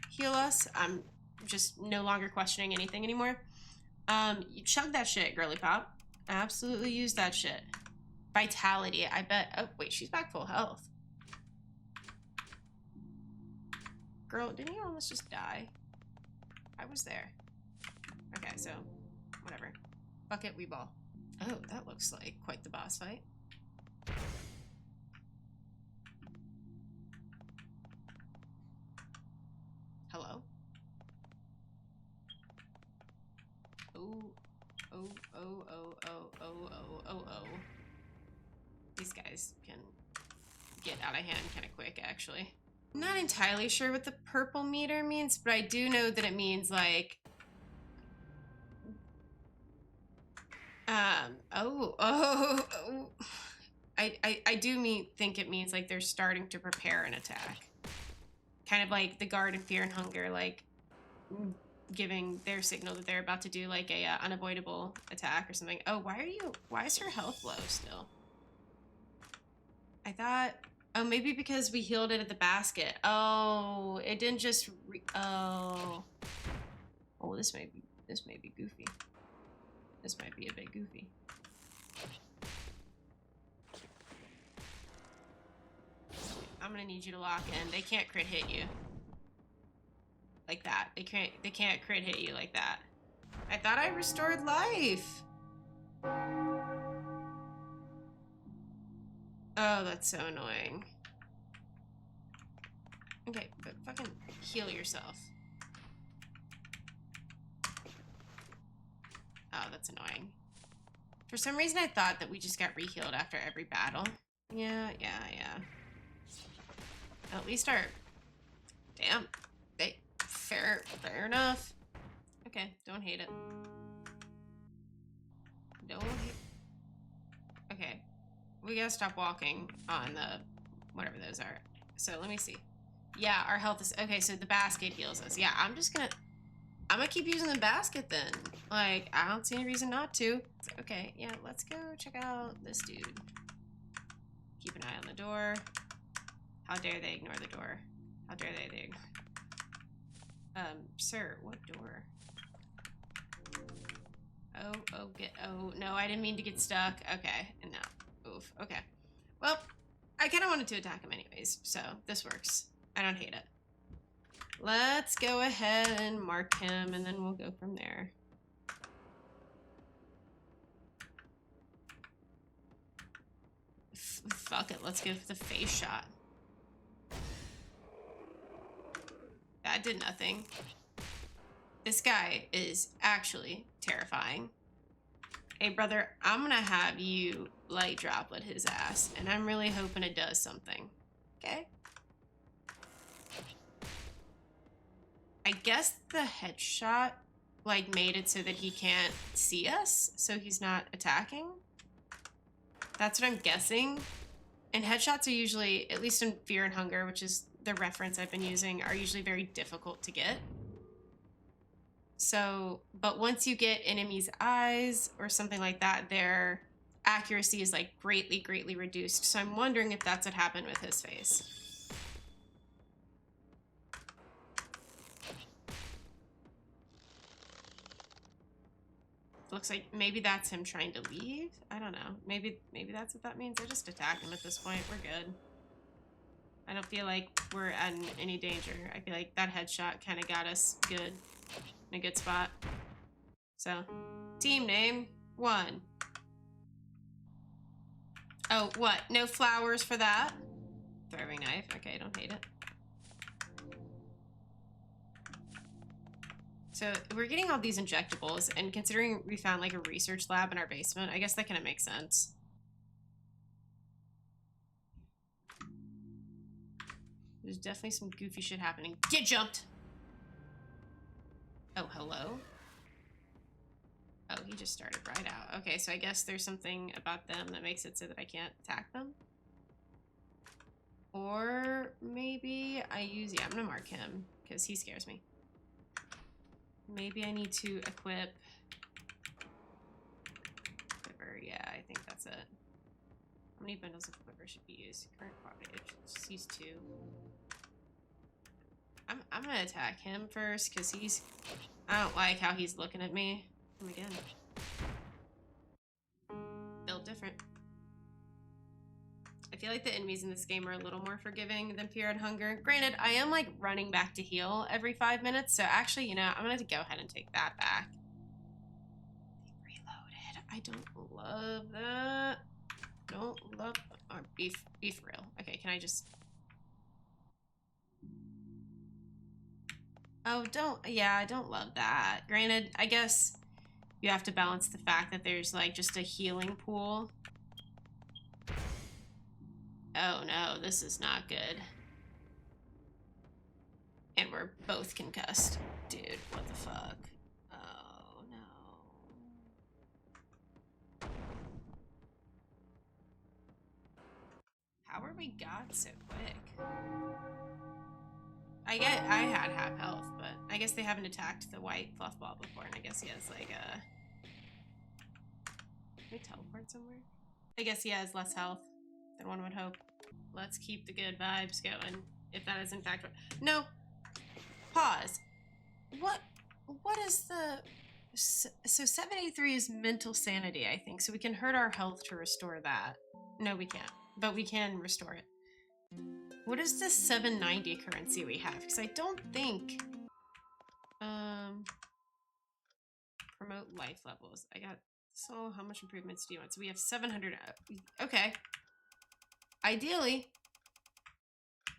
heal us. I'm just no longer questioning anything anymore. You chug that shit, girly pop. Absolutely use that shit. Vitality, I bet... Oh, wait, she's back full health. Girl, didn't you almost just die? I was there. Okay, so, whatever. Bucket, we ball. Oh, that looks like quite the boss fight. Hello? Oh, oh, oh, oh, oh, oh, oh, oh, oh. These guys can get out of hand kind of quick, actually. I'm not entirely sure what the purple meter means, but I do know that it means, like... I do think it means, like, they're starting to prepare an attack. Kind of like the guard in Fear and Hunger, like, giving their signal that they're about to do like a unavoidable attack or something. Oh, why is her health low still? I thought, oh, maybe because we healed it at the basket. Oh, it didn't just oh, this may be goofy. This might be a bit goofy. I'm gonna need you to lock in. They can't crit hit you like that. They can't crit hit you like that. I thought I restored life. Oh, that's so annoying. Okay, but fucking heal yourself. Oh, that's annoying. For some reason, I thought that we just got re-healed after every battle. Yeah. At least our... Damn. Fair enough. Okay, don't hate it. Don't hate... Okay. We gotta stop walking on the... whatever those are. So, let me see. Yeah, our health is... Okay, so the basket heals us. Yeah, I'm gonna keep using the basket then. Like, I don't see any reason not to. Okay, yeah, let's go check out this dude. Keep an eye on the door. How dare they ignore the door? How dare they ignore... sir, what door? Oh, no, I didn't mean to get stuck. Okay, and no. Oof, okay. Well, I kind of wanted to attack him anyways, so this works. I don't hate it. Let's go ahead and mark him, and then we'll go from there. Fuck it, let's go for the face shot. That did nothing. This guy is actually terrifying. Hey, brother, I'm gonna have you light droplet his ass, and I'm really hoping it does something. Okay? I guess the headshot, like, made it so that he can't see us, so he's not attacking. That's what I'm guessing. And headshots are usually, at least in Fear and Hunger, which is the reference I've been using, are usually very difficult to get. So, but once you get enemies' eyes or something like that, their accuracy is like greatly reduced. So I'm wondering if that's what happened with his face. Looks like maybe that's him trying to leave. I don't know. Maybe that's what that means. I just attack him at this point. We're good. I don't feel like we're in any danger. I feel like that headshot kind of got us good. In a good spot. So, team name 1. Oh, what? No flowers for that? Throwing knife. Okay, don't hate it. So, we're getting all these injectables, and considering we found like a research lab in our basement, I guess that kind of makes sense. There's definitely some goofy shit happening. Get jumped! Oh, hello? Oh, he just started right out. Okay, so I guess there's something about them that makes it so that I can't attack them. Or maybe I use... Yeah, I'm gonna mark him, because he scares me. Maybe I need to equip... Quiver. Yeah, I think that's it. How many bundles of quiver should be used? Current quantity. Just use 2. I'm gonna attack him first, because he's... I don't like how he's looking at me. Come again. Built different. I feel like the enemies in this game are a little more forgiving than Fear and Hunger. Granted, I am like running back to heal every 5 minutes, so actually, you know, I'm gonna have to go ahead and take that back. They reloaded. I don't love that. Don't love... Oh, beef real. Okay, can I just... Oh, I don't love that. Granted, I guess you have to balance the fact that there's like just a healing pool. Oh no, this is not good. And we're both concussed. Dude, what the fuck? Oh no. How are we got so quick? I had half health, but I guess they haven't attacked the white fluff ball before, and I guess he has like a... Can we teleport somewhere? I guess he has less health than one would hope. Let's keep the good vibes going, if that is in fact what... No! Pause. What is the... So 783 is mental sanity, I think, so we can hurt our health to restore that. No, we can't, but we can restore it. What is this 790 currency we have? Because I don't think... Promote life levels. I got... So, how much improvements do you want? So we have 700... Okay. Ideally,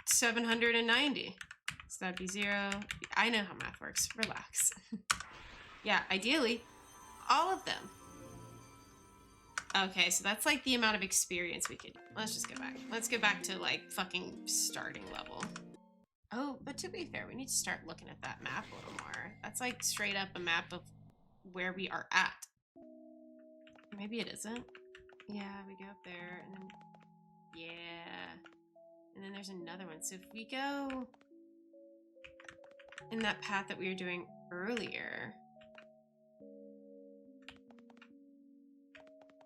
790. So that'd be 0. I know how math works. Relax. Yeah, ideally, all of them. Okay, so that's like the amount of experience we could... Let's just go back. Let's go back to like fucking starting level. Oh, but to be fair, we need to start looking at that map a little more. That's like straight up a map of where we are at. Maybe it isn't. Yeah, we go up there and then... Yeah. And then there's another one. So if we go in that path that we were doing earlier,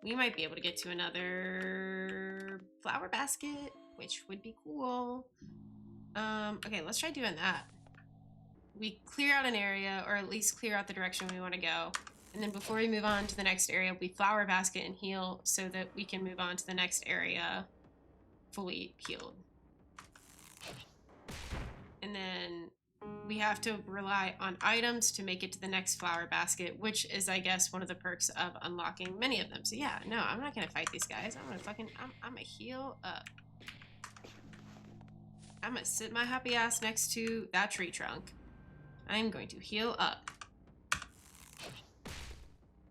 we might be able to get to another flower basket, which would be cool. Okay, let's try doing that. We clear out an area, or at least clear out the direction we want to go. And then before we move on to the next area, we flower basket and heal so that we can move on to the next area fully healed. And then we have to rely on items to make it to the next flower basket, which is, I guess, one of the perks of unlocking many of them. So yeah, no, I'm not gonna fight these guys. I'm gonna heal up. I'm gonna sit my happy ass next to that tree trunk. I'm going to heal up.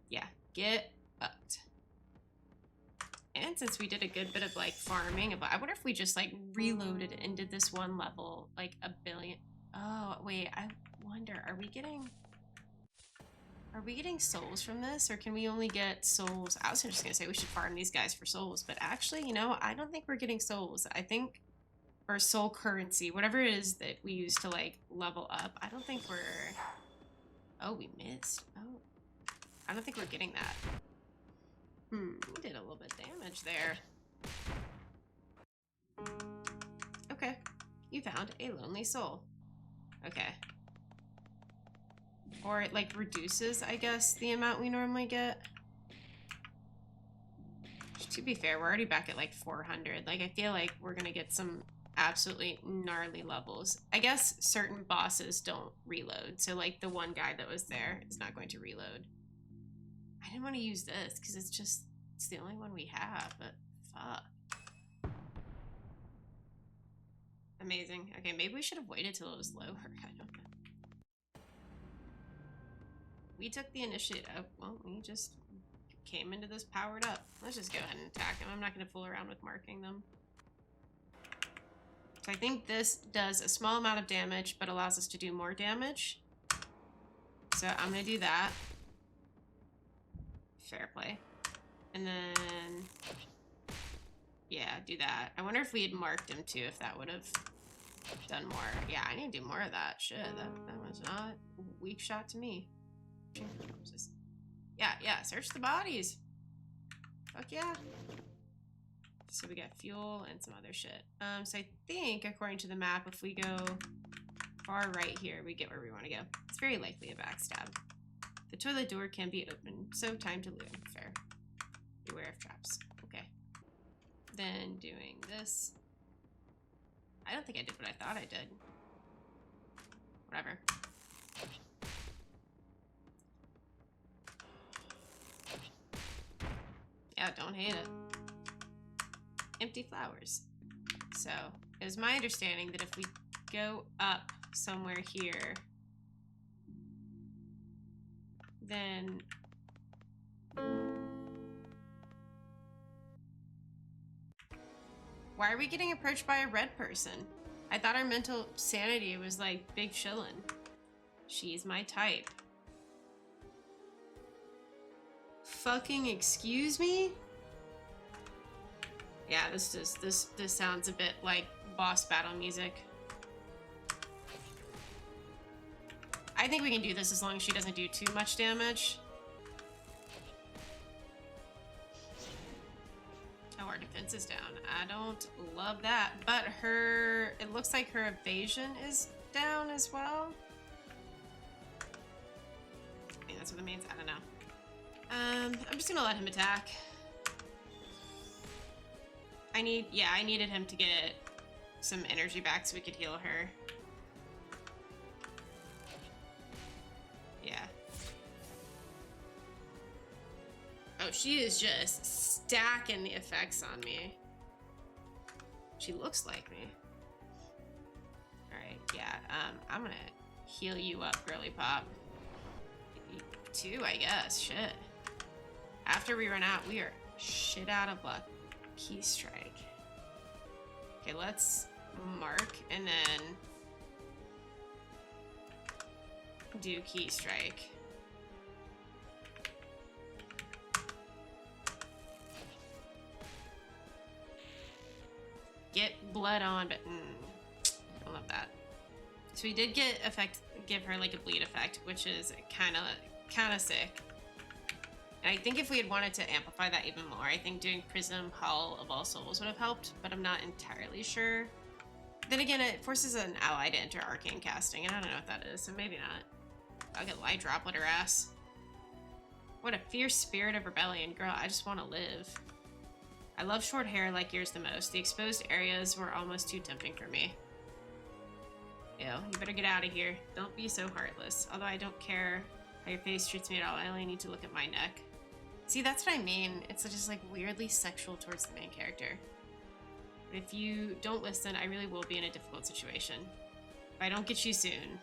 Yeah, get upped. And since we did a good bit of like farming, I wonder if we just like reloaded and did this one level like a billion. Oh, wait, I wonder, are we getting souls from this, or can we only get souls? I was just gonna say we should farm these guys for souls, but actually, you know, I don't think we're getting souls. I think, or soul currency, whatever it is that we use to like level up. I don't think we're... Oh, we missed. Oh, I don't think we're getting that. We did a little bit of damage there. Okay, you found a lonely soul. Okay. Or it like reduces, I guess, the amount we normally get. To be fair, we're already back at like 400. Like, I feel like we're gonna get some absolutely gnarly levels. I guess certain bosses don't reload. So like the one guy that was there is not going to reload. I didn't want to use this because it's the only one we have, but fuck. Amazing. Okay, maybe we should have waited till it was lower. I don't know. We took the initiative. Well, we just came into this powered up. Let's just go ahead and attack them. I'm not going to fool around with marking them. So I think this does a small amount of damage, but allows us to do more damage. So I'm going to do that. Fair play. And then... yeah, do that. I wonder if we had marked him too, if that would have done more. Yeah, I need to do more of that. Shit, that was not a weak shot to me. Yeah, search the bodies. Fuck yeah. So we got fuel and some other shit. So I think, according to the map, if we go far right here, we get where we want to go. It's very likely a backstab. The toilet door can be opened, so time to loot. Fair. Beware of traps. Okay. Then doing this. I don't think I did what I thought I did. Whatever. Yeah, don't hate it. Empty flowers. So, it was my understanding that if we go up somewhere here, then... Why are we getting approached by a red person? I thought our mental sanity was like big chillin'. She's my type. Fucking excuse me? Yeah, this sounds a bit like boss battle music. I think we can do this as long as she doesn't do too much damage. Oh, our defense is down. I don't love that. But it looks like her evasion is down as well. I think that's what it means. I don't know. I'm just gonna let him attack. I needed him to get some energy back so we could heal her. Yeah. Oh, she is just stacking the effects on me. She looks like me. Alright, yeah. I'm gonna heal you up, girly pop. 2, I guess. Shit. After we run out, we are shit out of luck. Key strike. Okay, let's mark and then do key strike. Get blood on, but I don't love that. So we did give her like a bleed effect, which is kind of sick. And I think if we had wanted to amplify that even more, I think doing Prism Hall of All Souls would have helped, but I'm not entirely sure. Then again, it forces an ally to enter arcane casting, and I don't know what that is, so maybe not. I'll get light droplet her ass. What a fierce spirit of rebellion. Girl, I just want to live. I love short hair like yours the most. The exposed areas were almost too tempting for me. Ew, you better get out of here. Don't be so heartless. Although I don't care how your face treats me at all, I only need to look at my neck. See, that's what I mean. It's just like weirdly sexual towards the main character. But if you don't listen, I really will be in a difficult situation. If I don't get you soon.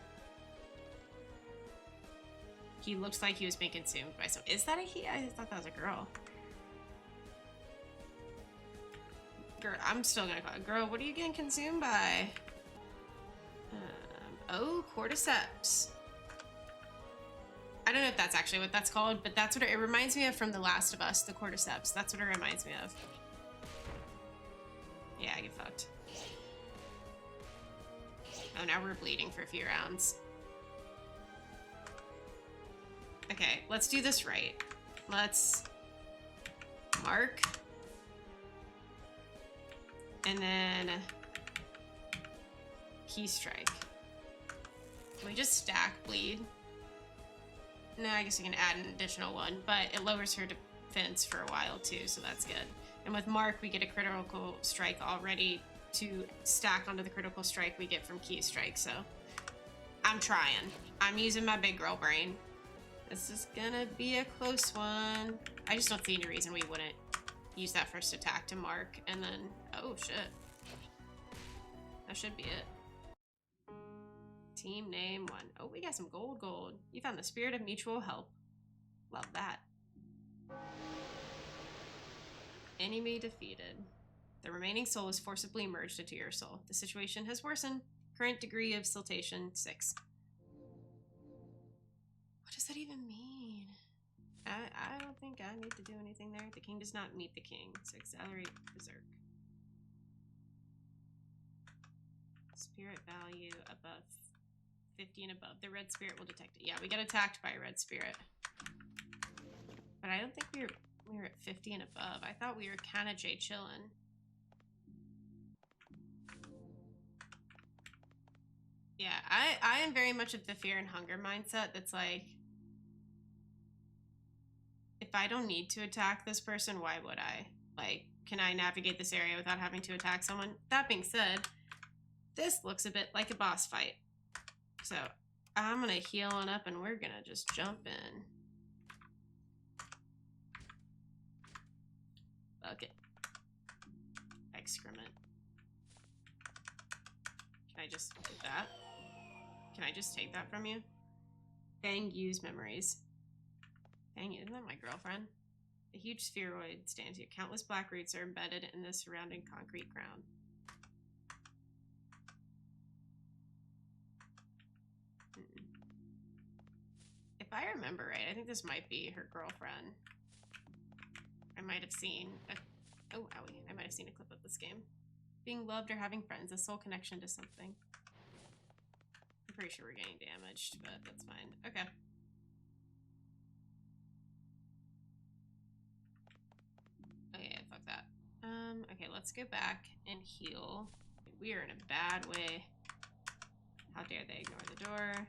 He looks like he was being consumed by some. Is that a he? I thought that was a girl. Girl, I'm still gonna call it. Girl, what are you getting consumed by? Oh, cordyceps. I don't know if that's actually what that's called, but that's what it reminds me of from The Last of Us, the cordyceps. That's what it reminds me of. Yeah, I get fucked. Oh, now we're bleeding for a few rounds. Okay, let's do this right. Let's mark. And then key strike. Can we just stack bleed? No, I guess we can add an additional one, but it lowers her defense for a while too, so that's good. And with mark, we get a critical strike already to stack onto the critical strike we get from key strike, so I'm trying. I'm using my big girl brain. This is gonna be a close one. I just don't see any reason we wouldn't use that first attack to mark, and then, oh shit. That should be it. Team name 1. Oh, we got some gold. You found the spirit of mutual help. Love that. Enemy defeated. The remaining soul is forcibly merged into your soul. The situation has worsened. Current degree of siltation 6. What does that even mean? I don't think I need to do anything there. The king does not meet the king, so accelerate berserk. Spirit value above 50 and above. The red spirit will detect it. Yeah, we got attacked by a red spirit. But I don't think we were at 50 and above. I thought we were kind of chillin'. Yeah, I am very much of the fear and hunger mindset that's like, if I don't need to attack this person, why would I? Like, can I navigate this area without having to attack someone? That being said, this looks a bit like a boss fight. So I'm gonna heal on up and we're gonna just jump in. Bucket. Excrement. Can I just do that? Can I just take that from you? Fang use memories. Fang, isn't that my girlfriend? A huge spheroid stands here. Countless black roots are embedded in the surrounding concrete ground. If I remember right, I think this might be her girlfriend. I might have seen oh, owie. I might have seen a clip of this game. Being loved or having friends, a soul connection to something. pretty sure we're getting damaged, but that's fine. Okay. Okay, fuck that. Okay, let's go back and heal. We are in a bad way. How dare they ignore the door?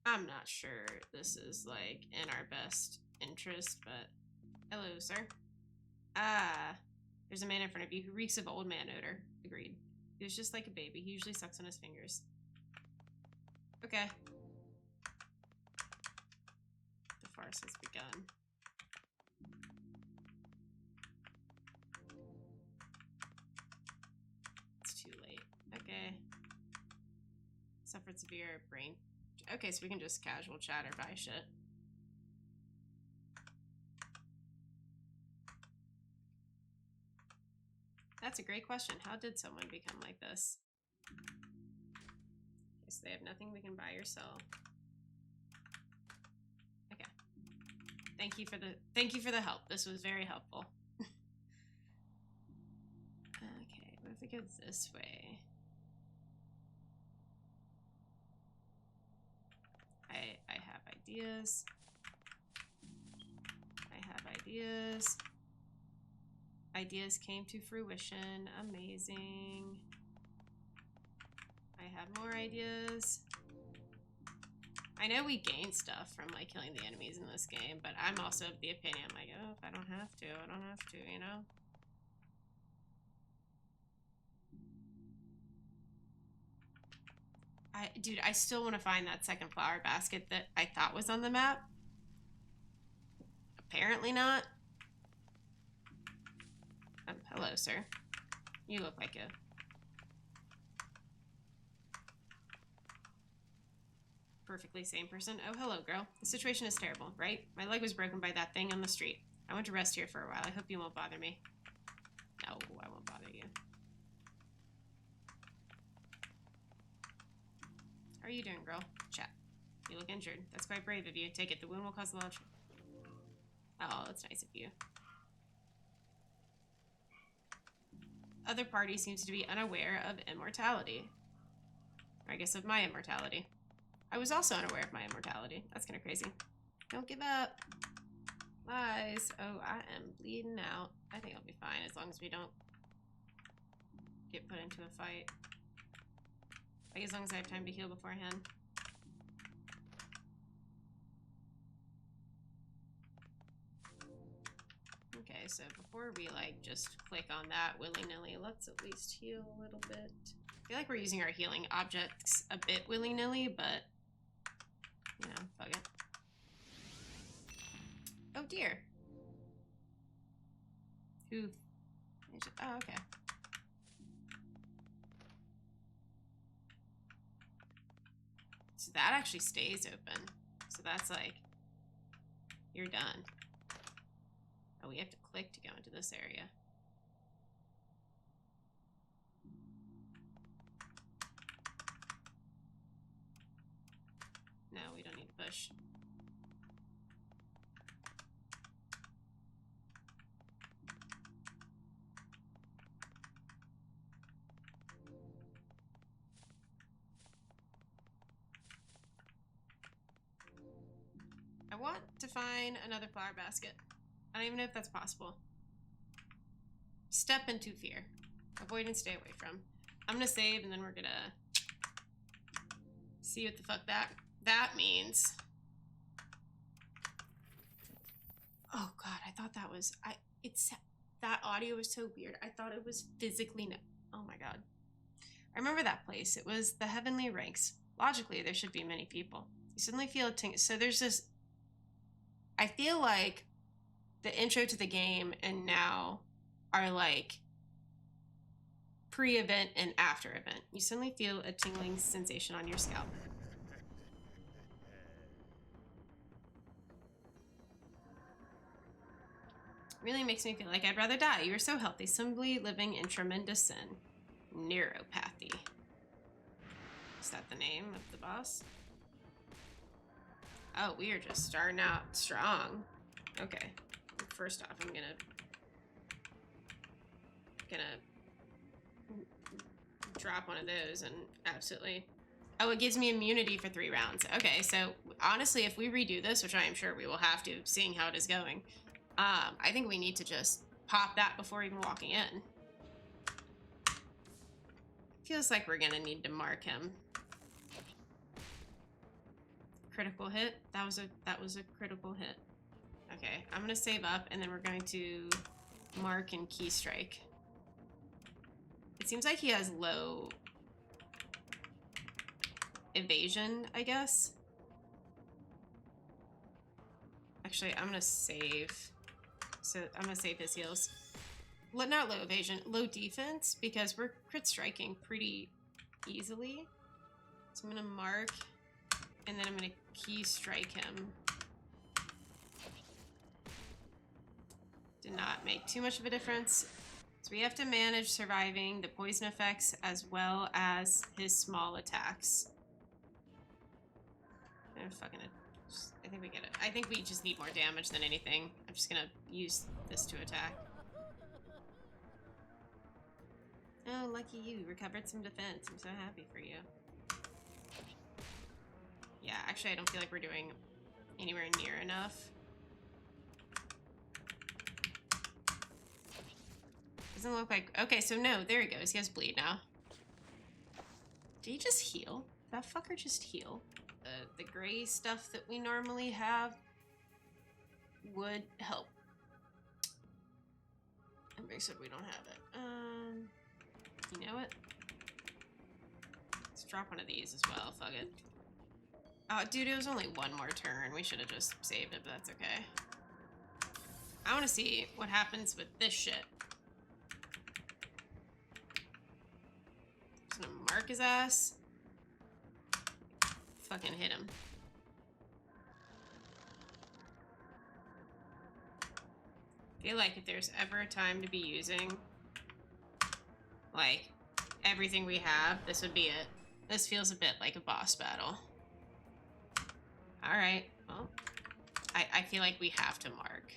I'm not sure this is, like, in our best interest, but... Hello, sir. Ah, there's a man in front of you who reeks of old man odor. Agreed. He was just like a baby. He usually sucks on his fingers. Okay. The farce has begun. It's too late. Okay. Suffered severe brain... Okay, so we can just casual chat or buy shit. That's a great question. How did someone become like this? Okay, so they have nothing we can buy or sell. Okay. Thank you for the help. This was very helpful. Okay, what if it goes this way? I have ideas. I have ideas. Ideas came to fruition. Amazing. I have more ideas. I know we gain stuff from, like, killing the enemies in this game, but I'm also of the opinion, like, oh, if I don't have to, I don't have to, you know? Dude, I still want to find that second flower basket that I thought was on the map. Apparently not. Hello, sir. You look like a... perfectly sane person. Oh, hello, girl. The situation is terrible, right? My leg was broken by that thing on the street. I went to rest here for a while. I hope you won't bother me. No, I won't bother you. How are you doing, girl? Chat. You look injured. That's quite brave of you. Take it. The wound will cause a lot of... Oh, that's nice of you. Other party seems to be unaware of immortality. Or I guess of my immortality. I was also unaware of my immortality. That's kind of crazy. Don't give up. Lies. Oh, I am bleeding out. I think I'll be fine as long as we don't get put into a fight. Like, as long as I have time to heal beforehand. Okay, so before we, like, just click on that willy-nilly, let's at least heal a little bit. I feel like we're using our healing objects a bit willy-nilly, but, you know, fuck it. Oh, dear. Who? Oh, okay. So that actually stays open. So that's like, you're done. Oh, we have to click to go into this area. No, we don't need to push. I want to find another flower basket. I don't even know if that's possible. Step into fear. Avoid and stay away from. I'm gonna save and then we're gonna see what the fuck that means. Oh god, I thought that was that audio was so weird. I thought it was physically oh my god. I remember that place. It was the Heavenly Ranks. Logically, there should be many people. You suddenly feel a ting. So there's this. I feel like the intro to the game and now are like pre-event and after event. You suddenly feel a tingling sensation on your scalp. Really makes me feel like I'd rather die. You are so healthy, simply living in tremendous sin. Neuropathy. Is that the name of the boss? Oh, we are just starting out strong. Okay. First off, I'm gonna gonna drop one of those and absolutely... Oh, it gives me immunity for 3 rounds. Okay, so honestly, if we redo this, which I am sure we will have to, seeing how it is going, I think we need to just pop that before even walking in. Feels like we're gonna need to mark him. Critical hit. That was a critical hit. Okay, I'm gonna save up, and then we're going to mark and key strike. It seems like he has low evasion, I guess. Actually, I'm gonna save. So I'm gonna save his heals. Not low evasion, low defense, because we're crit striking pretty easily. So I'm gonna mark, and then I'm gonna key strike him. Did not make too much of a difference. So we have to manage surviving the poison effects as well as his small attacks. I think we get it. I think we just need more damage than anything. I'm just gonna use this to attack. Oh, lucky you. Recovered some defense. I'm so happy for you. Yeah, actually, I don't feel like we're doing anywhere near enough. Doesn't look like... Okay, so no, there he goes. He has bleed now. Did he just heal? Did that fucker just heal? The gray stuff that we normally have would help. It makes it we don't have it. You know what? Let's drop one of these as well. Fuck it. Oh, dude, it was only one more turn. We should have just saved it, but that's okay. I want to see what happens with this shit. Just gonna mark his ass. Fucking hit him. I feel like if there's ever a time to be using, like, everything we have, this would be it. This feels a bit like a boss battle. Alright, well, I feel like we have to mark.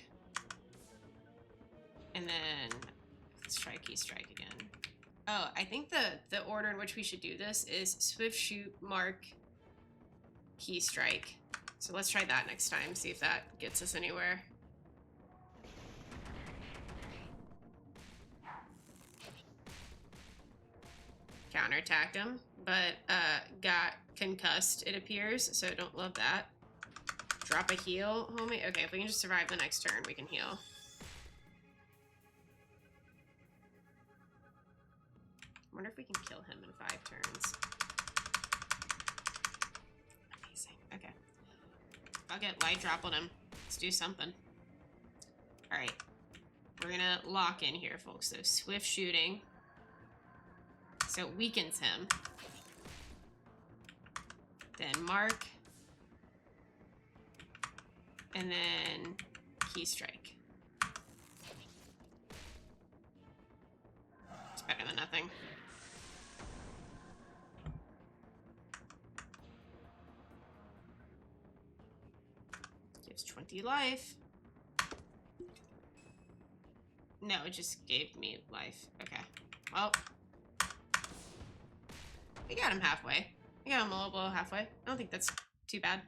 And then, strike, key strike again. Oh, I think the order in which we should do this is swift shoot, mark, key strike. So let's try that next time, see if that gets us anywhere. Counterattacked him, but got concussed, it appears, so don't love that. Drop a heal, homie. Okay, if we can just survive the next turn, we can heal. I wonder if we can kill him in 5 turns. Amazing. Okay. I'll get light drop on him. Let's do something. Alright. We're gonna lock in here, folks. So swift shooting. So it weakens him. Then mark. And then key strike. It's better than nothing. Gives 20 life. No, it just gave me life. Okay. Well. We got him halfway. We got him a little below halfway. I don't think that's too bad.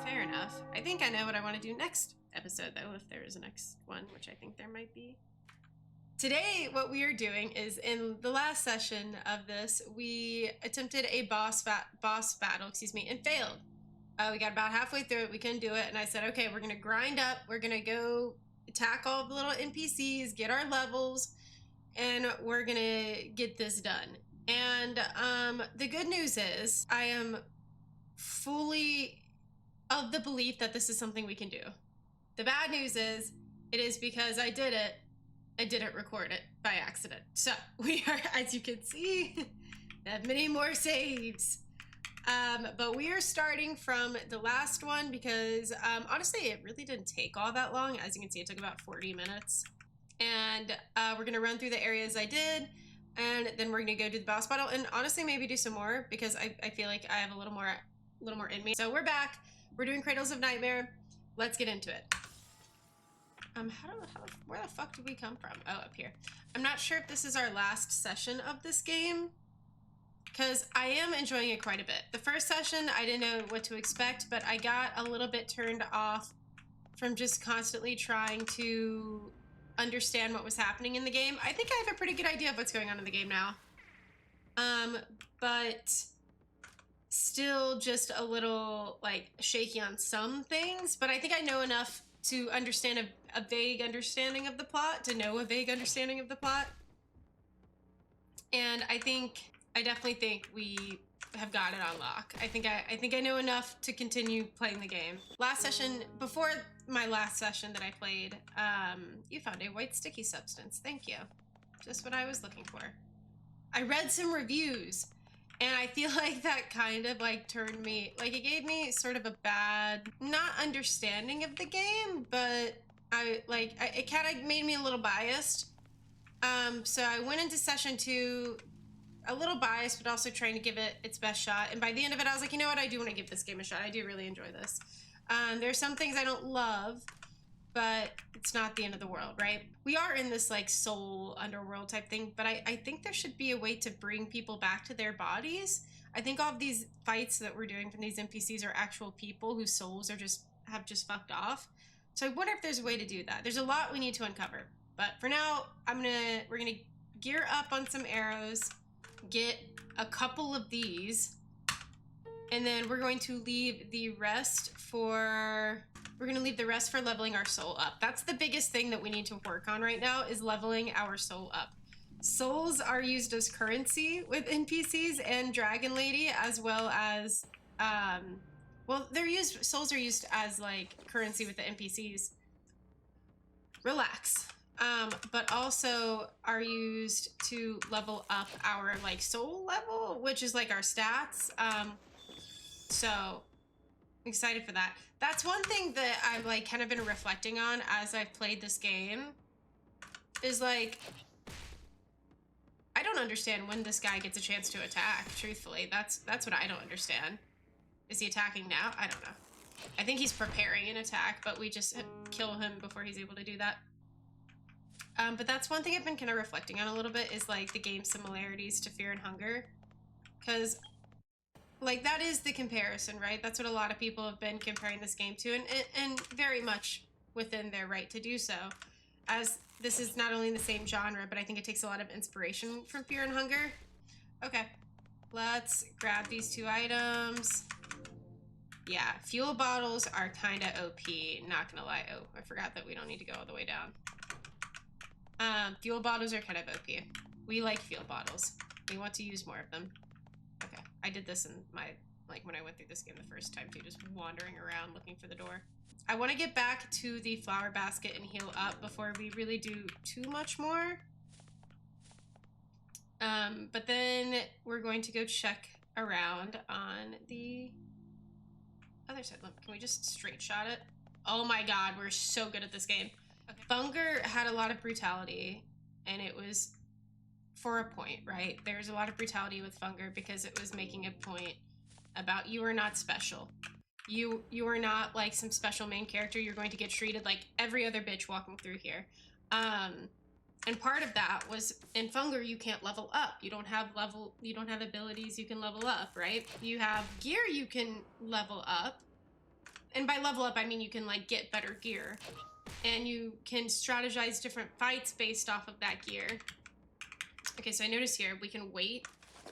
Fair enough. I think I know what I want to do next episode, though, if there is a next one, which I think there might be. Today, what we are doing is, in the last session of this, we attempted a boss battle, and failed. We got about halfway through it, we couldn't do it, and I said, okay, we're gonna grind up, we're gonna go attack all the little NPCs, get our levels, and we're gonna get this done. And the good news is, I am fully of the belief that this is something we can do. The bad news is, it is because I didn't record it by accident. So we are, as you can see, have many more saves. But we are starting from the last one because honestly, it really didn't take all that long. As you can see, it took about 40 minutes. And we're gonna run through the areas I did, and then we're gonna go do the boss battle, and honestly maybe do some more because I feel like I have a little more in me. So we're back. We're doing Cradles of Nightmare. Let's get into it. Where the fuck did we come from? Oh, up here. I'm not sure if this is our last session of this game, because I am enjoying it quite a bit. The first session, I didn't know what to expect, but I got a little bit turned off from just constantly trying to understand what was happening in the game. I think I have a pretty good idea of what's going on in the game now. But still just a little, like, shaky on some things, but I think I know enough to understand a vague understanding of the plot, to know a vague understanding of the plot. And I definitely think we have got it on lock. I think I know enough to continue playing the game. Last session, before my last session that I played, you found a white sticky substance. Thank you. Just what I was looking for. I read some reviews, and I feel like that kind of like turned me, like it gave me sort of a bad, not understanding of the game, but it kind of made me a little biased. So I went into session 2 a little biased, but also trying to give it its best shot. And by the end of it, I was like, you know what? I do want to give this game a shot. I do really enjoy this. There's some things I don't love, but it's not the end of the world, right? We are in this like soul underworld type thing, but I think there should be a way to bring people back to their bodies. I think all of these fights that we're doing from these NPCs are actual people whose souls have just fucked off. So I wonder if there's a way to do that. There's a lot we need to uncover. But for now, we're gonna gear up on some arrows, get a couple of these, and then we're going to leave the rest for leveling our soul up. That's the biggest thing that we need to work on right now, is leveling our soul up. Souls are used as currency with NPCs and Dragon Lady, as well as souls are used as like currency with the NPCs. Relax. But also are used to level up our like soul level, which is like our stats. So excited for that. That's one thing that I've like kind of been reflecting on as I've played this game, is like, I don't understand when this guy gets a chance to attack, truthfully. That's what I don't understand. Is he attacking now? I don't know. I think he's preparing an attack, but we just kill him before he's able to do that. But that's one thing I've been kind of reflecting on a little bit, is like the game similarities to Fear and Hunger. Because like that is the comparison, right? That's what a lot of people have been comparing this game to, and very much within their right to do so. As this is not only in the same genre, but I think it takes a lot of inspiration from Fear and Hunger. Okay, let's grab these 2 items. Yeah, fuel bottles are kind of OP, not gonna lie. Oh, I forgot that we don't need to go all the way down. Fuel bottles are kind of OP. We like fuel bottles. We want to use more of them. Okay, I did this in when I went through this game the first time too, just wandering around looking for the door. I want to get back to the flower basket and heal up before we really do too much more. But then we're going to go check around on the other side. Look, can we just straight shot it? Oh my god, we're so good at this game. Okay. Funger had a lot of brutality, and it was for a point, right? There's a lot of brutality with Funger because it was making a point about you are not special. You are not like some special main character. You're going to get treated like every other bitch walking through here. And part of that was in Funger, you can't level up. You don't have abilities you can level up, right? You have gear you can level up. And by level up, I mean you can like get better gear. And you can strategize different fights based off of that gear. Okay, so I notice here we can wait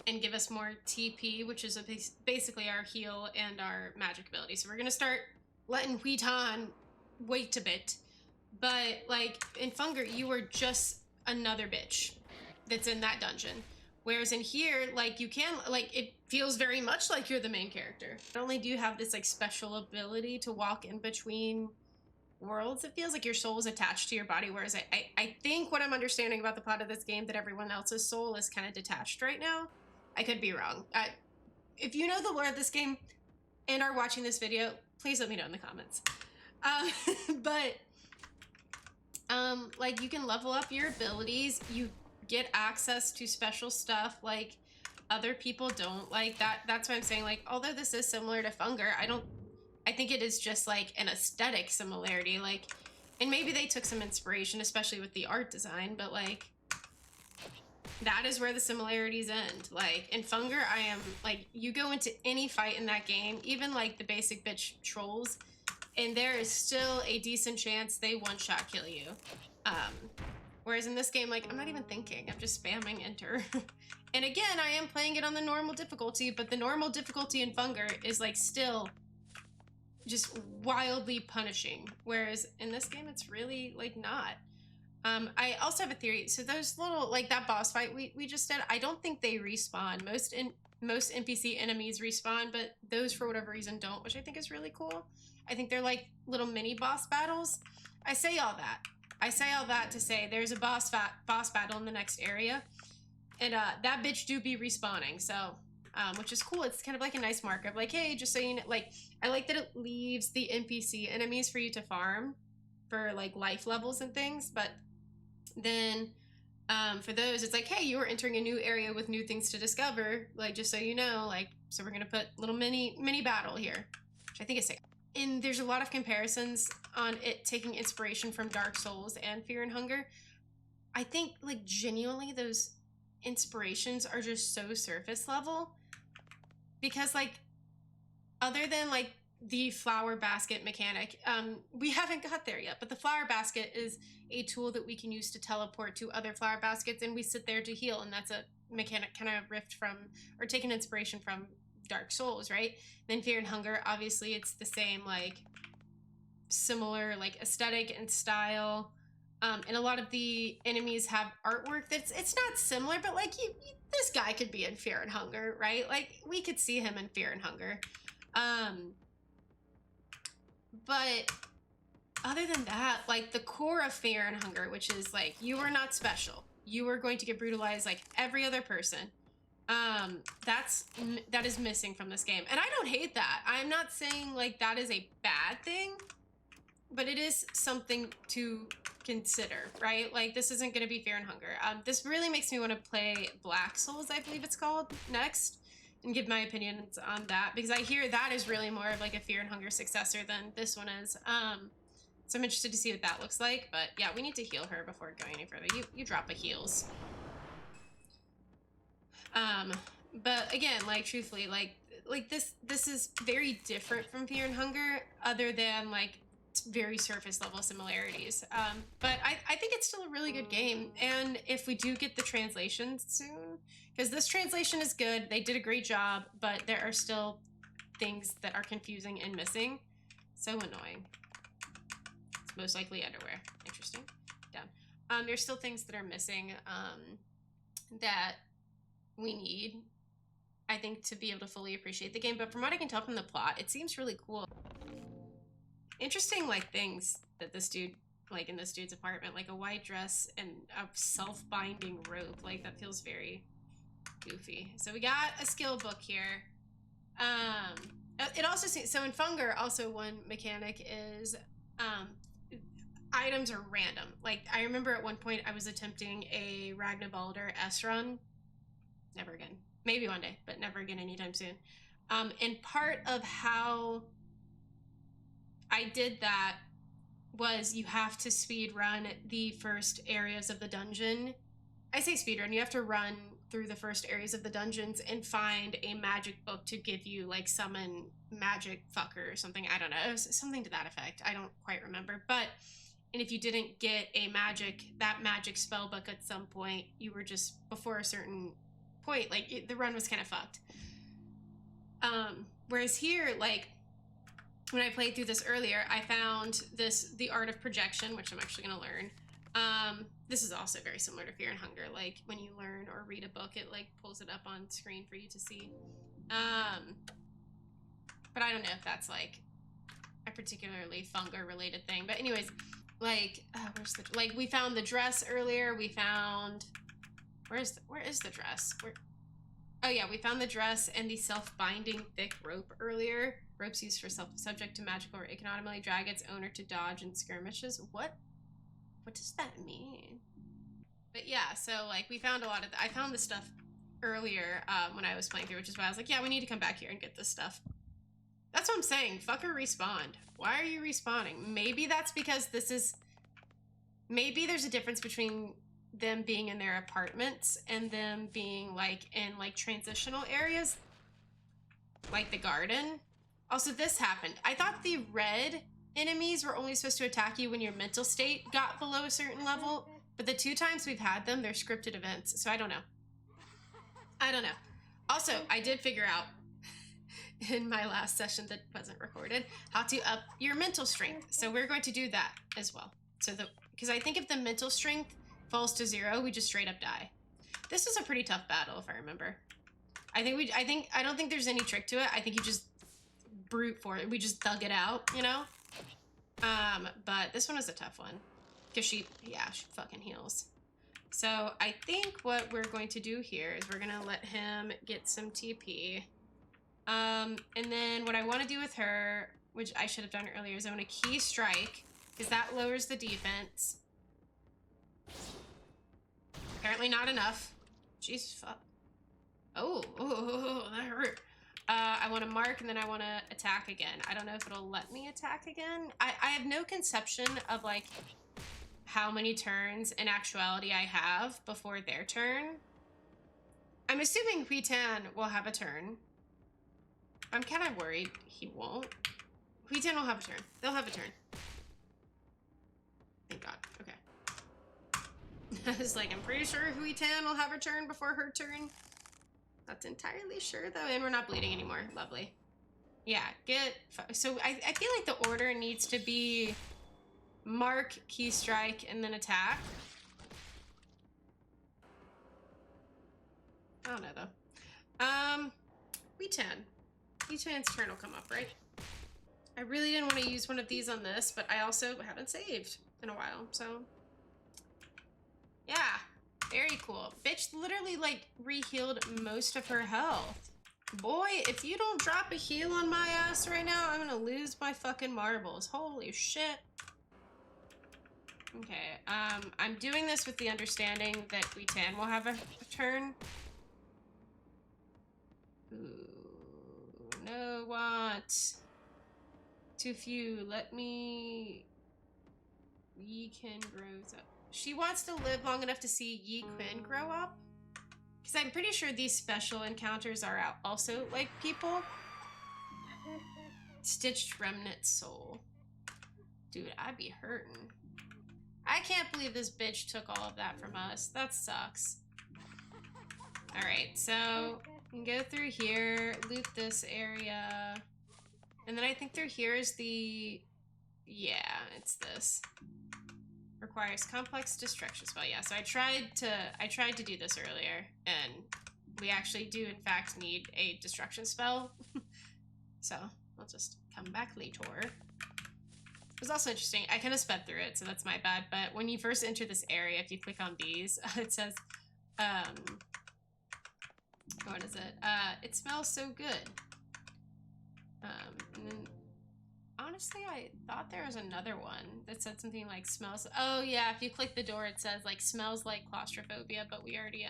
and give us more TP, which is basically our heal and our magic ability. So we're gonna start letting Huitan wait a bit. But like in Funger, you are just another bitch that's in that dungeon. Whereas in here, like you can, like it feels very much like you're the main character. Not only do you have this like special ability to walk in between worlds, it feels like your soul is attached to your body, whereas I think what I'm understanding about the plot of this game, that everyone else's soul is kind of detached right now. I could be wrong. If you know the lore of this game and are watching this video, please let me know in the comments. Like you can level up your abilities, you get access to special stuff like other people don't. Like that's why I'm saying, like, although this is similar to Funger, I think it is just like an aesthetic similarity. Like And maybe they took some inspiration, especially with the art design, but like, that is where the similarities end. Like, in Funger, I am, like, you go into any fight in that game, even like the basic bitch trolls, and there is still a decent chance they one-shot kill you. Whereas in this game, like, I'm not even thinking, I'm just spamming enter. And again, I am playing it on the normal difficulty, but the normal difficulty in Funger is like still just wildly punishing. Whereas in this game, it's really like not. I also have a theory. So those little, like that boss fight we just did, I don't think they respawn. Most NPC enemies respawn, but those for whatever reason don't, which I think is really cool. I think they're like little mini boss battles. I say all that to say there's a boss battle in the next area, and that bitch do be respawning. So, which is cool. It's kind of like a nice mark of like, hey, just so you know, like, I like that it leaves the NPC enemies for you to farm for like life levels and things, but then for those, it's like, hey, you are entering a new area with new things to discover, like, just so you know, like, so we're gonna put little mini battle here, which I think is sick. And there's a lot of comparisons on it taking inspiration from Dark Souls and Fear and Hunger. I think like genuinely those inspirations are just so surface level, because like, other than like the flower basket mechanic, we haven't got there yet, but the flower basket is a tool that we can use to teleport to other flower baskets, and we sit there to heal, and that's a mechanic kind of ripped from or taken inspiration from Dark Souls, right? Then Fear and Hunger, obviously it's the same, like similar like aesthetic and style, and a lot of the enemies have artwork it's not similar, but like this guy could be in Fear and Hunger, right? Like we could see him in Fear and Hunger. But other than that, like the core of Fear and Hunger, which is like, you are not special, you are going to get brutalized like every other person, that is missing from this game. And I don't hate that. I'm not saying like that is a bad thing, but it is something to consider, right? Like, this isn't going to be Fear and Hunger. This really makes me want to play Black Souls, I believe it's called, next, and give my opinions on that, because I hear that is really more of like a Fear and Hunger successor than this one is. So I'm interested to see what that looks like. But yeah, we need to heal her before going any further. You drop a heals. But again, like truthfully, like this is very different from Fear and Hunger, other than like very surface level similarities. But I think it's still a really good game, and if we do get the translation soon, because this translation is good, they did a great job, but there are still things that are confusing and missing. So annoying. It's most likely underwear. Interesting. Down. There's still things that are missing that we need, I think, to be able to fully appreciate the game. But from what I can tell from the plot, it seems really cool. Interesting, like, things that this dude, like, in this dude's apartment, like a white dress and a self-binding rope, like, that feels very goofy. So we got a skill book here. It also seems, so in Funger, also one mechanic is items are random. Like, I remember at one point I was attempting a Ragnabalder S run. Never again. Maybe one day, but never again anytime soon. And part of how I did that was you have to speed run the first areas of the dungeon. I say speed run, you have to run through the first areas of the dungeons and find a magic book to give you, like, summon magic fucker or something. I don't know. It was something to that effect. I don't quite remember. But, and if you didn't get that magic spell book at some point, you were just, before a certain point, like, the run was kind of fucked. Whereas here, like, when I played through this earlier, I found the art of projection, which I'm actually going to learn. This is also very similar to Fear and Hunger. Like, when you learn or read a book, it, like, pulls it up on screen for you to see. But I don't know if that's, like, a particularly Funger-related thing. But anyways, like, we found the dress earlier. We found... Where is the dress? Oh yeah, we found the dress and the self-binding thick rope earlier. Ropes used for subject to magical, or it can automatically drag its owner to dodge in skirmishes. What does that mean? But yeah, so like we found a lot of I found this stuff earlier when I was playing through, which is why I was like, yeah, we need to come back here and get this stuff. That's what I'm saying. Fucker respawned. Why are you respawning? Maybe that's because this is maybe there's a difference between them being in their apartments and them being like in like transitional areas, like the garden. Also, this happened. I thought the red enemies were only supposed to attack you when your mental state got below a certain level, but the 2 times we've had them, they're scripted events, so I don't know. I don't know. Also, I did figure out in my last session that wasn't recorded how to up your mental strength, so we're going to do that as well. So because I think if the mental strength falls to 0, we just straight up die. This was a pretty tough battle, if I remember. I don't think there's any trick to it. I think you just brute for it. We just thug it out, you know? But this one was a tough one. Because she fucking heals. So I think what we're going to do here is we're gonna let him get some TP. And then what I want to do with her, which I should have done earlier, is I want to key strike, because that lowers the defense. Apparently not enough. Jesus fuck. Oh, that hurt. I want to mark, and then I want to attack again. I don't know if it'll let me attack again. I have no conception of, like, how many turns in actuality I have before their turn. I'm assuming Yue Qing will have a turn. I'm kind of worried he won't. Yue Qing will have a turn. They'll have a turn. Thank God. Okay. I was like, I'm pretty sure Yue Qing will have her turn before her turn. Not entirely sure, though. And we're not bleeding anymore. Lovely. Yeah, so I feel like the order needs to be mark, key strike, and then attack. I don't know, though. Yue Qing's turn will come up, right? I really didn't want to use one of these on this, but I also haven't saved in a while, so... Yeah, very cool. Bitch literally, like, re-healed most of her health. Boy, if you don't drop a heal on my ass right now, I'm gonna lose my fucking marbles. Holy shit. Okay, I'm doing this with the understanding that Yue Qing will have a turn. Ooh, no, what? Too few. Let me... Yue Qing grows up. She wants to live long enough to see Yue Qing grow up? Because I'm pretty sure these special encounters are out also like people. Stitched Remnant Soul. Dude, I'd be hurting. I can't believe this bitch took all of that from us. That sucks. Alright, so we can go through here, loot this area. And then I think through here is the... Yeah, it's this. Requires complex destruction spell. Yeah, so I tried to do this earlier, and we actually do in fact need a destruction spell. So I'll just come back later. It was also interesting. I kind of sped through it, so that's my bad. But when you first enter this area, if you click on these, it says, what is it? It smells so good. And then, honestly, I thought there was another one that said something like smells. Oh yeah, if you click the door, it says like smells like claustrophobia, but we already,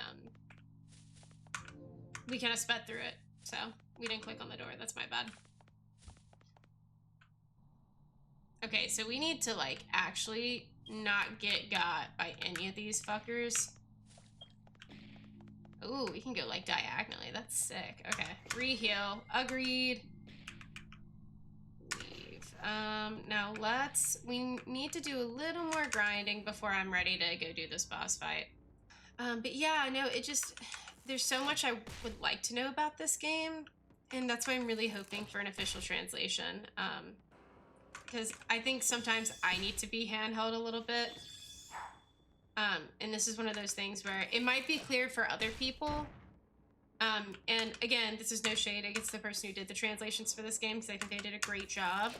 we kind of sped through it. So we didn't click on the door. That's my bad. Okay, so we need to, like, actually not get got by any of these fuckers. Ooh, we can go, like, diagonally. That's sick. Okay, re-heal. Agreed. Leave. Now we need to do a little more grinding before I'm ready to go do this boss fight. But yeah, no, there's so much I would like to know about this game, and that's why I'm really hoping for an official translation. Because I think sometimes I need to be handheld a little bit. And this is one of those things where it might be clear for other people. And again, this is no shade against the person who did the translations for this game, because I think they did a great job.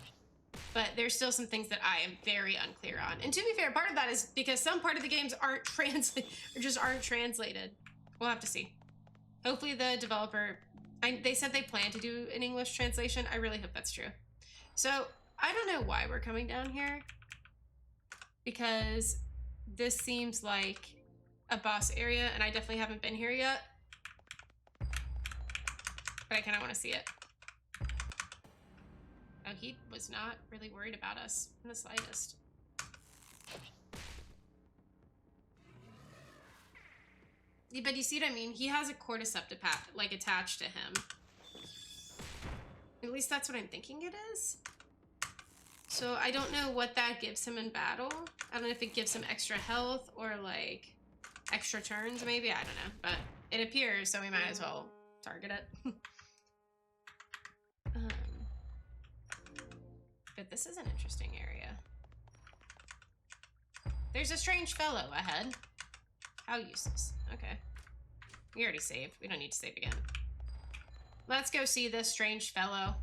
But there's still some things that I am very unclear on. And to be fair, part of that is because some part of the games aren't translated, or just aren't translated. We'll have to see. Hopefully the developer, they said they plan to do an English translation. I really hope that's true. So I don't know why we're coming down here, because this seems like a boss area, and I definitely haven't been here yet, but I kind of want to see it. Oh, he was not really worried about us in the slightest. But you see what I mean? He has a cordyceps like attached to him. At least that's what I'm thinking it is. So I don't know what that gives him in battle. I don't know if it gives him extra health or like extra turns maybe. I don't know. But it appears, so we might as well target it. But this is an interesting area. There's a strange fellow ahead. How useless. Okay. We already saved. We don't need to save again. Let's go see this strange fellow.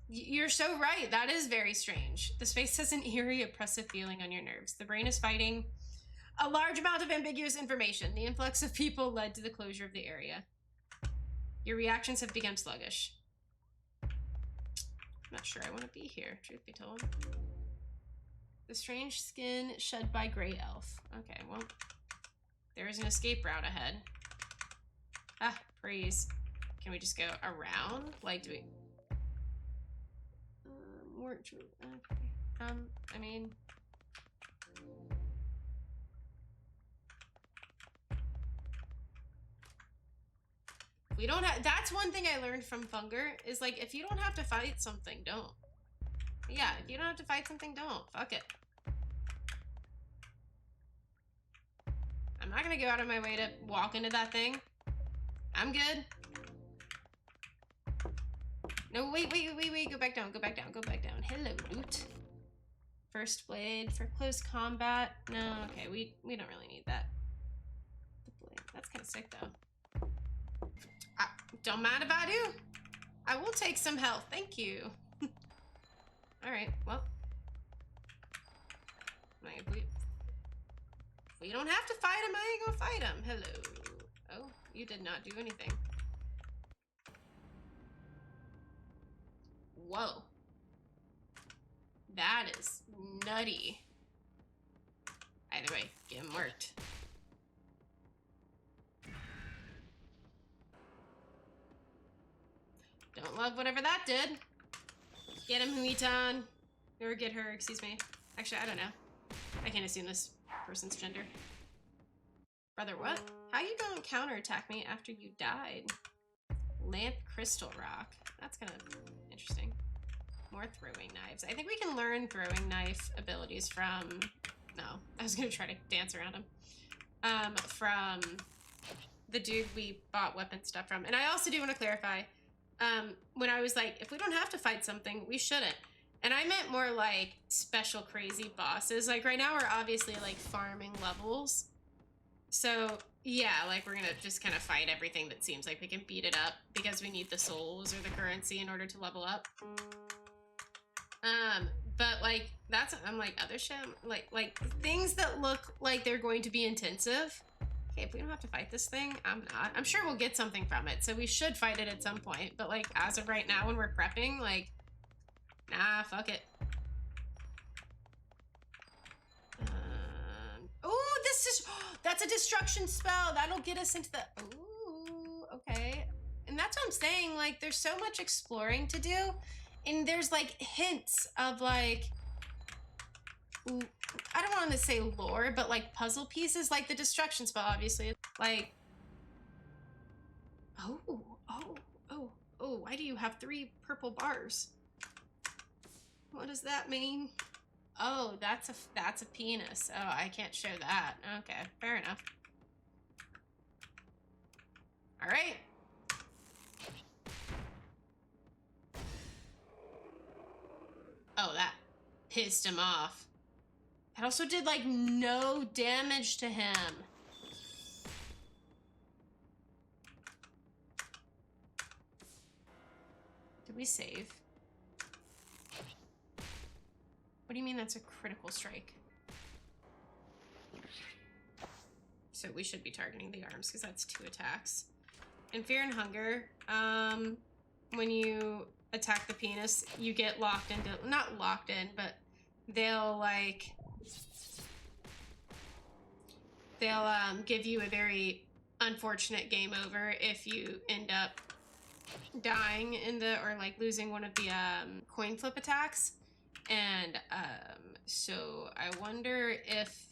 You're so right. That is very strange. The space has an eerie, oppressive feeling on your nerves. The brain is fighting a large amount of ambiguous information. The influx of people led to the closure of the area. Your reactions have become sluggish. I'm not sure I want to be here, truth be told. The strange skin shed by gray elf. Okay, well, there is an escape route ahead. Ah, praise. Can we just go around? Like, do we... more true. Okay. I mean... We don't have... That's one thing I learned from Funger, is like, if you don't have to fight something, don't. Yeah, if you don't have to fight something, don't. Fuck it. I'm not gonna go out of my way to walk into that thing. I'm good. No, wait. Go back down. Hello, loot. First blade for close combat. No, okay, we don't really need that. The blade. That's kind of sick, though. Don't mind if I do. I will take some health. Thank you. Alright, well. We don't have to fight him. I ain't gonna fight him. Hello. Oh, you did not do anything. Whoa. That is nutty. Either way, get him worked. Don't love whatever that did. Get him, Huitan. Or get her, excuse me. Actually, I don't know. I can't assume this person's gender. Brother, what? How you gonna counterattack me after you died? Lamp crystal rock. That's kind of interesting. More throwing knives. I think we can learn throwing knife abilities from... No, I was gonna try to dance around him. From the dude we bought weapon stuff from. And I also do want to clarify, when I was like, if we don't have to fight something, we shouldn't. And I meant more like special crazy bosses. Like right now we're obviously like farming levels. So yeah, like we're gonna just kind of fight everything that seems like we can beat it up because we need the souls or the currency in order to level up. But like that's, I'm like other shit, like things that look like they're going to be intensive. Okay, if we don't have to fight this thing, I'm not. I'm sure we'll get something from it, so we should fight it at some point. But like as of right now when we're prepping, like, nah, fuck it. Oh, this is, that's a destruction spell. That'll get us into the, ooh, okay. And that's what I'm saying, like, there's so much exploring to do. And there's, like, hints of, like, ooh, I don't want to say lore, but, like, puzzle pieces. Like, the destruction spell, obviously. Like, oh, why do you have 3 purple bars? What does that mean? Oh, that's a penis. Oh, I can't show that. Okay, fair enough. All right. Oh, that pissed him off. That also did like no damage to him. Did we save? What do you mean that's a critical strike? So we should be targeting the arms because that's 2 attacks. In Fear and Hunger, when you attack the penis, you get locked into, not locked in, but they'll like, they'll give you a very unfortunate game over if you end up dying in the, or like losing one of the coin flip attacks. And so I wonder if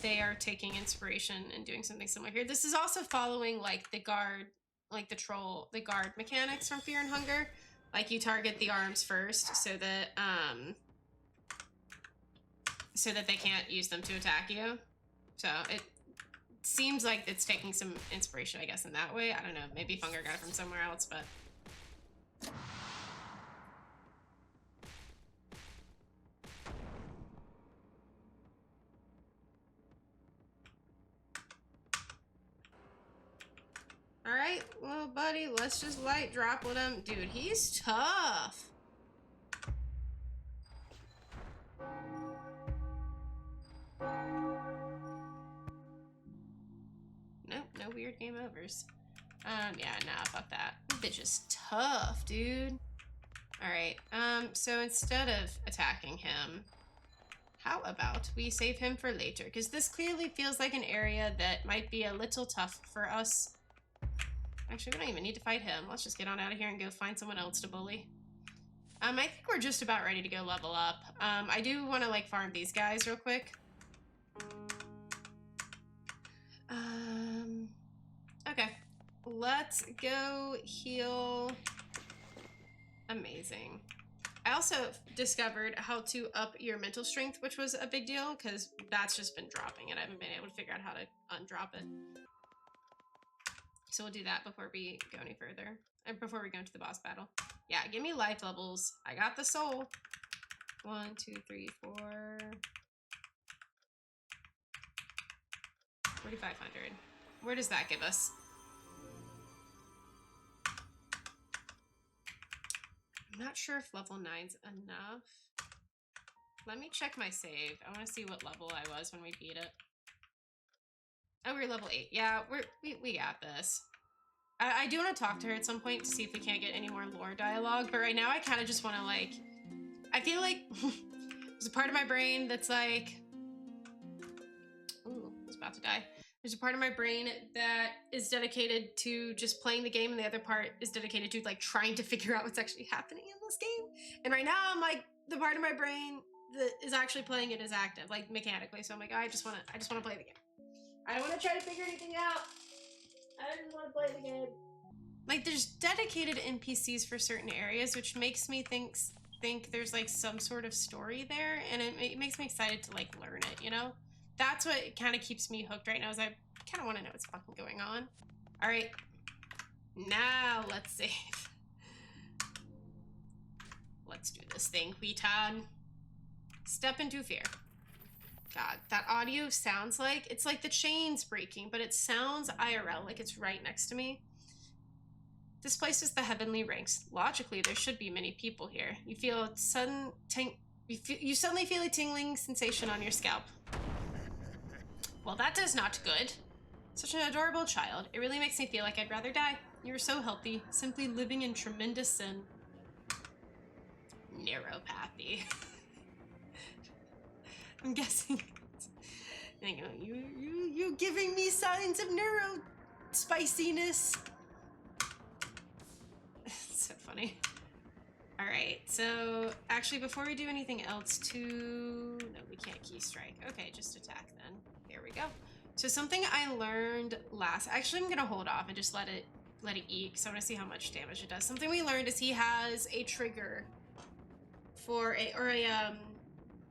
they are taking inspiration and doing something similar here. This is also following like the guard, like the guard mechanics from Fear and Hunger. Like you target the arms first so that they can't use them to attack you. So it seems like it's taking some inspiration, I guess, in that way. I don't know. Maybe Hunger got it from somewhere else, but. Alright, well, buddy, let's just light drop with him. Dude, he's tough. Nope, no weird game overs. Yeah, nah, fuck that. This bitch is tough, dude. Alright, so instead of attacking him, how about we save him for later? Because this clearly feels like an area that might be a little tough for us. Actually, we don't even need to fight him. Let's just get on out of here and go find someone else to bully. I think we're just about ready to go level up. I do want to, like, farm these guys real quick. Okay. Let's go heal. Amazing. I also discovered how to up your mental strength, which was a big deal, because that's just been dropping, and I haven't been able to figure out how to undrop it. So we'll do that before we go any further. And before we go into the boss battle. Yeah, give me life levels. I got the soul. 1, 2, 3, 4. 4,500. Where does that give us? I'm not sure if level 9's enough. Let me check my save. I want to see what level I was when we beat it. Oh, we're level 8. Yeah, we got this. I do want to talk to her at some point to see if we can't get any more lore dialogue, but right now I kind of just want to, like... I feel like there's a part of my brain that's like... Ooh, I was about to die. There's a part of my brain that is dedicated to just playing the game, and the other part is dedicated to, like, trying to figure out what's actually happening in this game. And right now I'm like, the part of my brain that is actually playing it is active, like, mechanically. So I'm like, I just want to play the game. I don't want to try to figure anything out. I just want to play the game. Like, there's dedicated NPCs for certain areas, which makes me think there's, like, some sort of story there, and it makes me excited to, like, learn it, you know? That's what kind of keeps me hooked right now, is I kind of want to know what's fucking going on. All right. Now, let's save. Let's do this thing, Huitan. Step into fear. God, that audio sounds like, it's like the chain's breaking, but it sounds IRL, like it's right next to me. This place is the heavenly ranks. Logically, there should be many people here. You feel you suddenly feel a tingling sensation on your scalp. Well, that is not good. Such an adorable child. It really makes me feel like I'd rather die. You are so healthy, simply living in tremendous sin. Neuropathy. I'm guessing. You giving me signs of neuro spiciness. So funny. All right, so actually before we do anything else no, we can't key strike. Okay, just attack then. There we go. So something I learned actually I'm gonna hold off and just let it eat, because I want to see how much damage it does. Something we learned is he has a trigger for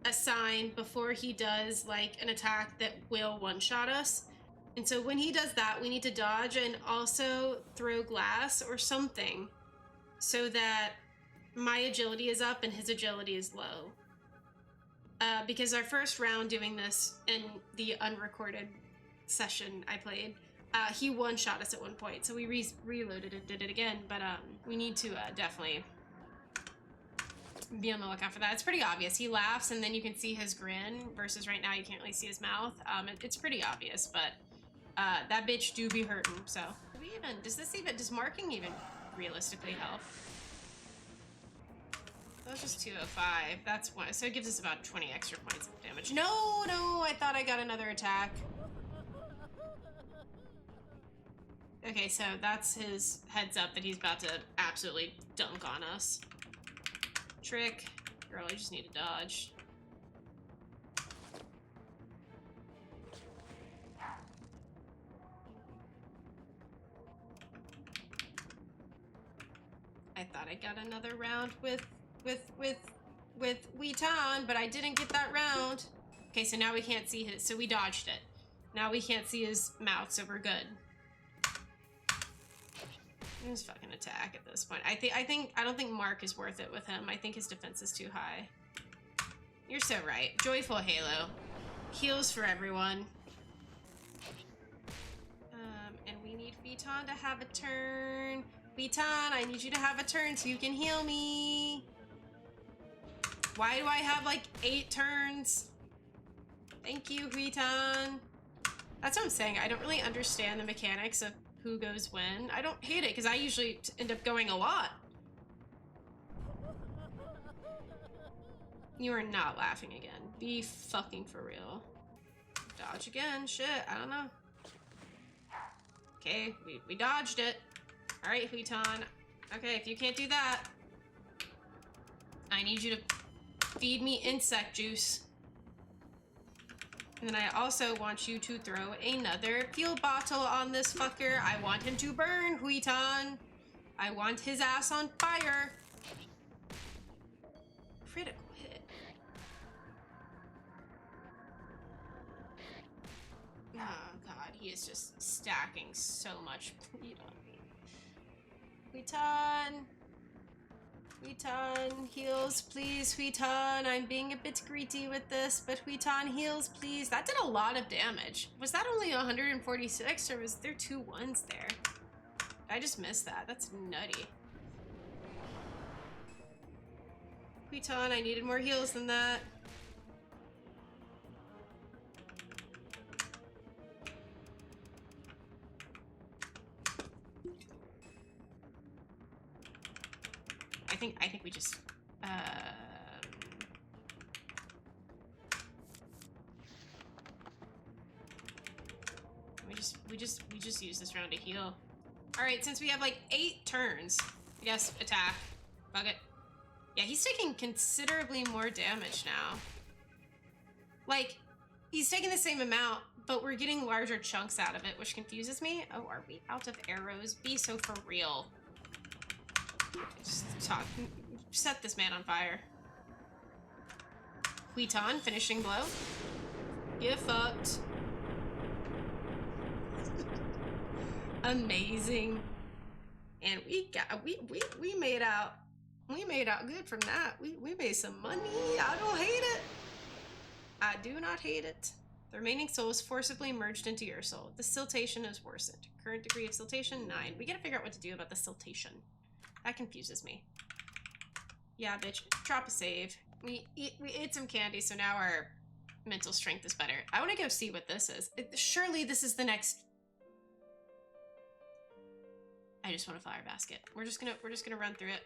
a sign before he does, like, an attack that will one-shot us. And so when he does that, we need to dodge and also throw glass or something so that my agility is up and his agility is low. Because our first round doing this in the unrecorded session I played, he one-shot us at one point, so we reloaded and did it again, but we need to definitely be on the lookout for that. It's pretty obvious. He laughs and then you can see his grin, versus right now you can't really see his mouth. It's pretty obvious, but that bitch do be hurting. So does marking even realistically help? That was just 205. That's one. So it gives us about 20 extra points of damage. No, I thought I got another attack. Okay, so that's his heads up that he's about to absolutely dunk on us. Trick. Girl, you just need to dodge. another round with Yue Tan, but I didn't get that round. Okay, so now we can't see his, so we dodged it. Now we can't see his mouth, so we're good. Just fucking attack at this point. I don't think Mark is worth it with him. I think his defense is too high. You're so right. Joyful Halo. Heals for everyone. And we need Yue Tan to have a turn. Yue Tan, I need you to have a turn so you can heal me. Why do I have like 8 turns? Thank you, Yue Tan. That's what I'm saying. I don't really understand the mechanics of who goes when. I don't hate it because I usually end up going a lot. You are not laughing again. Be fucking for real. Dodge again. Shit, I don't know. Okay, we dodged it. All right, Yue Tan. Okay, if you can't do that, I need you to feed me insect juice. And then I also want you to throw another fuel bottle on this fucker. I want him to burn, Yue Tan. I want his ass on fire. Critical hit. Oh god, he is just stacking so much bleed on me. Yue Tan. Yue Tan, heals, please, Yue Tan. I'm being a bit greedy with this, but Yue Tan, heals, please. That did a lot of damage. Was that only 146, or was there 2 1s there? I just missed that. That's nutty. Yue Tan, I needed more heals than that. I think we just we just use this round to heal. All right, since we have like 8 turns, I guess attack. Bug it. Yeah, he's taking considerably more damage now. Like, he's taking the same amount, but we're getting larger chunks out of it, which confuses me. Oh, are we out of arrows? Be so for real. Just talk. Set this man on fire. Yue Tan, finishing blow. Get fucked. Amazing. And we made out good from that. We made some money. I don't hate it. I do not hate it. The remaining souls forcibly merged into your soul. The siltation is worsened. Current degree of siltation 9. We gotta figure out what to do about the siltation. That confuses me. Yeah, bitch. Drop a save. We ate some candy, so now our mental strength is better. I want to go see what this is. Surely this is the next. I just want a flower basket. We're just gonna run through it.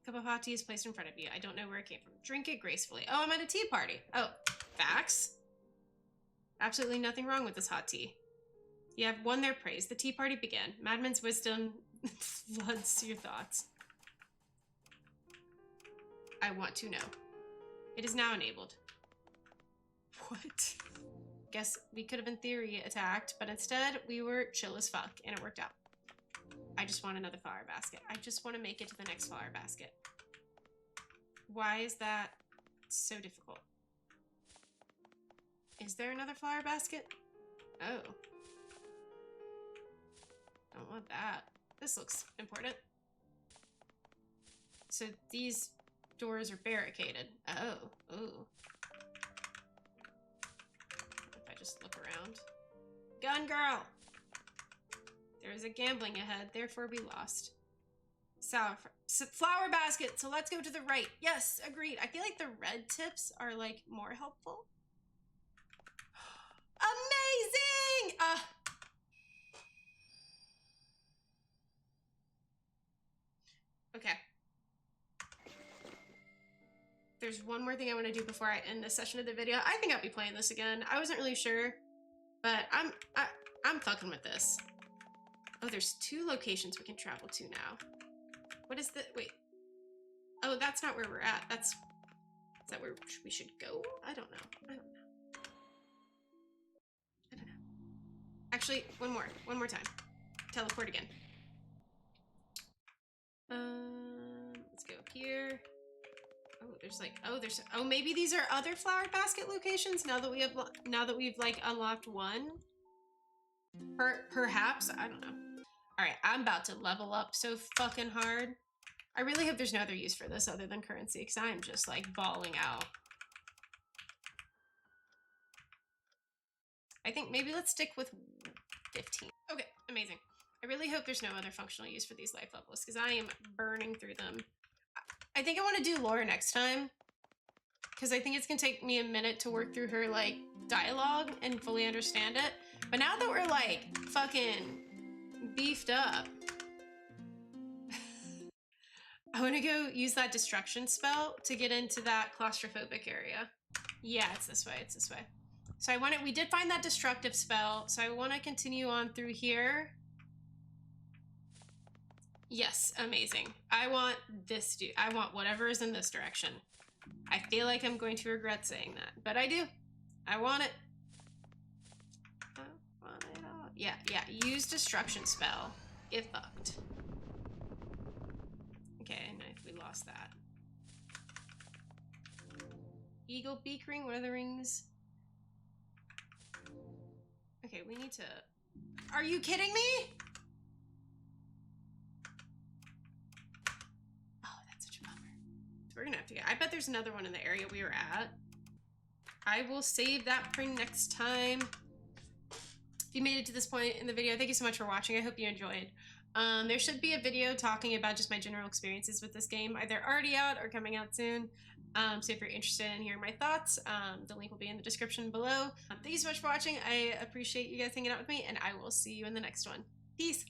Cup of hot tea is placed in front of you. I don't know where it came from. Drink it gracefully. Oh, I'm at a tea party. Oh, facts. Absolutely nothing wrong with this hot tea. You have won their praise. The tea party began. Madman's wisdom floods your thoughts. I want to know. It is now enabled. What? Guess we could have in theory attacked, but instead we were chill as fuck, and it worked out. I just want another flower basket. I just want to make it to the next flower basket. Why is that so difficult? Is there another flower basket? Oh. Don't want that. This looks important. So these doors are barricaded. Oh. Ooh. If I just look around. Gun girl! There is a gambling ahead, therefore we lost. Flower basket, so let's go to the right. Yes, agreed. I feel like the red tips are like more helpful. Amazing! Okay. There's one more thing I want to do before I end this session of the video. I think I'll be playing this again. I wasn't really sure, but I'm fucking with this. Oh, there's 2 locations we can travel to now. What is the, wait. Oh, that's not where we're at. Is that where we should go? I don't know. Actually, one more time. Teleport again. Let's go here. Oh, maybe these are other flower basket locations now that we've like unlocked one. Perhaps, I don't know. All right, I'm about to level up so fucking hard. I really hope there's no other use for this other than currency, because I'm just like bawling out. I think maybe let's stick with 15. Okay, amazing. I really hope there's no other functional use for these life levels, because I am burning through them. I think I want to do lore next time, because I think it's gonna take me a minute to work through her like dialogue and fully understand it. But now that we're like fucking beefed up, I want to go use that destruction spell to get into that claustrophobic area. Yeah, it's this way. It's this way. So we did find that destructive spell. So I want to continue on through here. Yes, amazing. I want this dude. I want whatever is in this direction. I feel like I'm going to regret saying that, but I do. I want it. I want it all. Yeah. Use destruction spell. Get fucked. Okay, nice. We lost that. Eagle beak ring. What are the rings? Okay, we need to... Are you kidding me? Oh, that's such a bummer. So we're gonna have to get... I bet there's another one in the area we were at. I will save that for next time. If you made it to this point in the video, thank you so much for watching. I hope you enjoyed. There should be a video talking about just my general experiences with this game, either already out or coming out soon. So if you're interested in hearing my thoughts, the link will be in the description below. Thank you so much for watching. I appreciate you guys hanging out with me, and I will see you in the next one. Peace!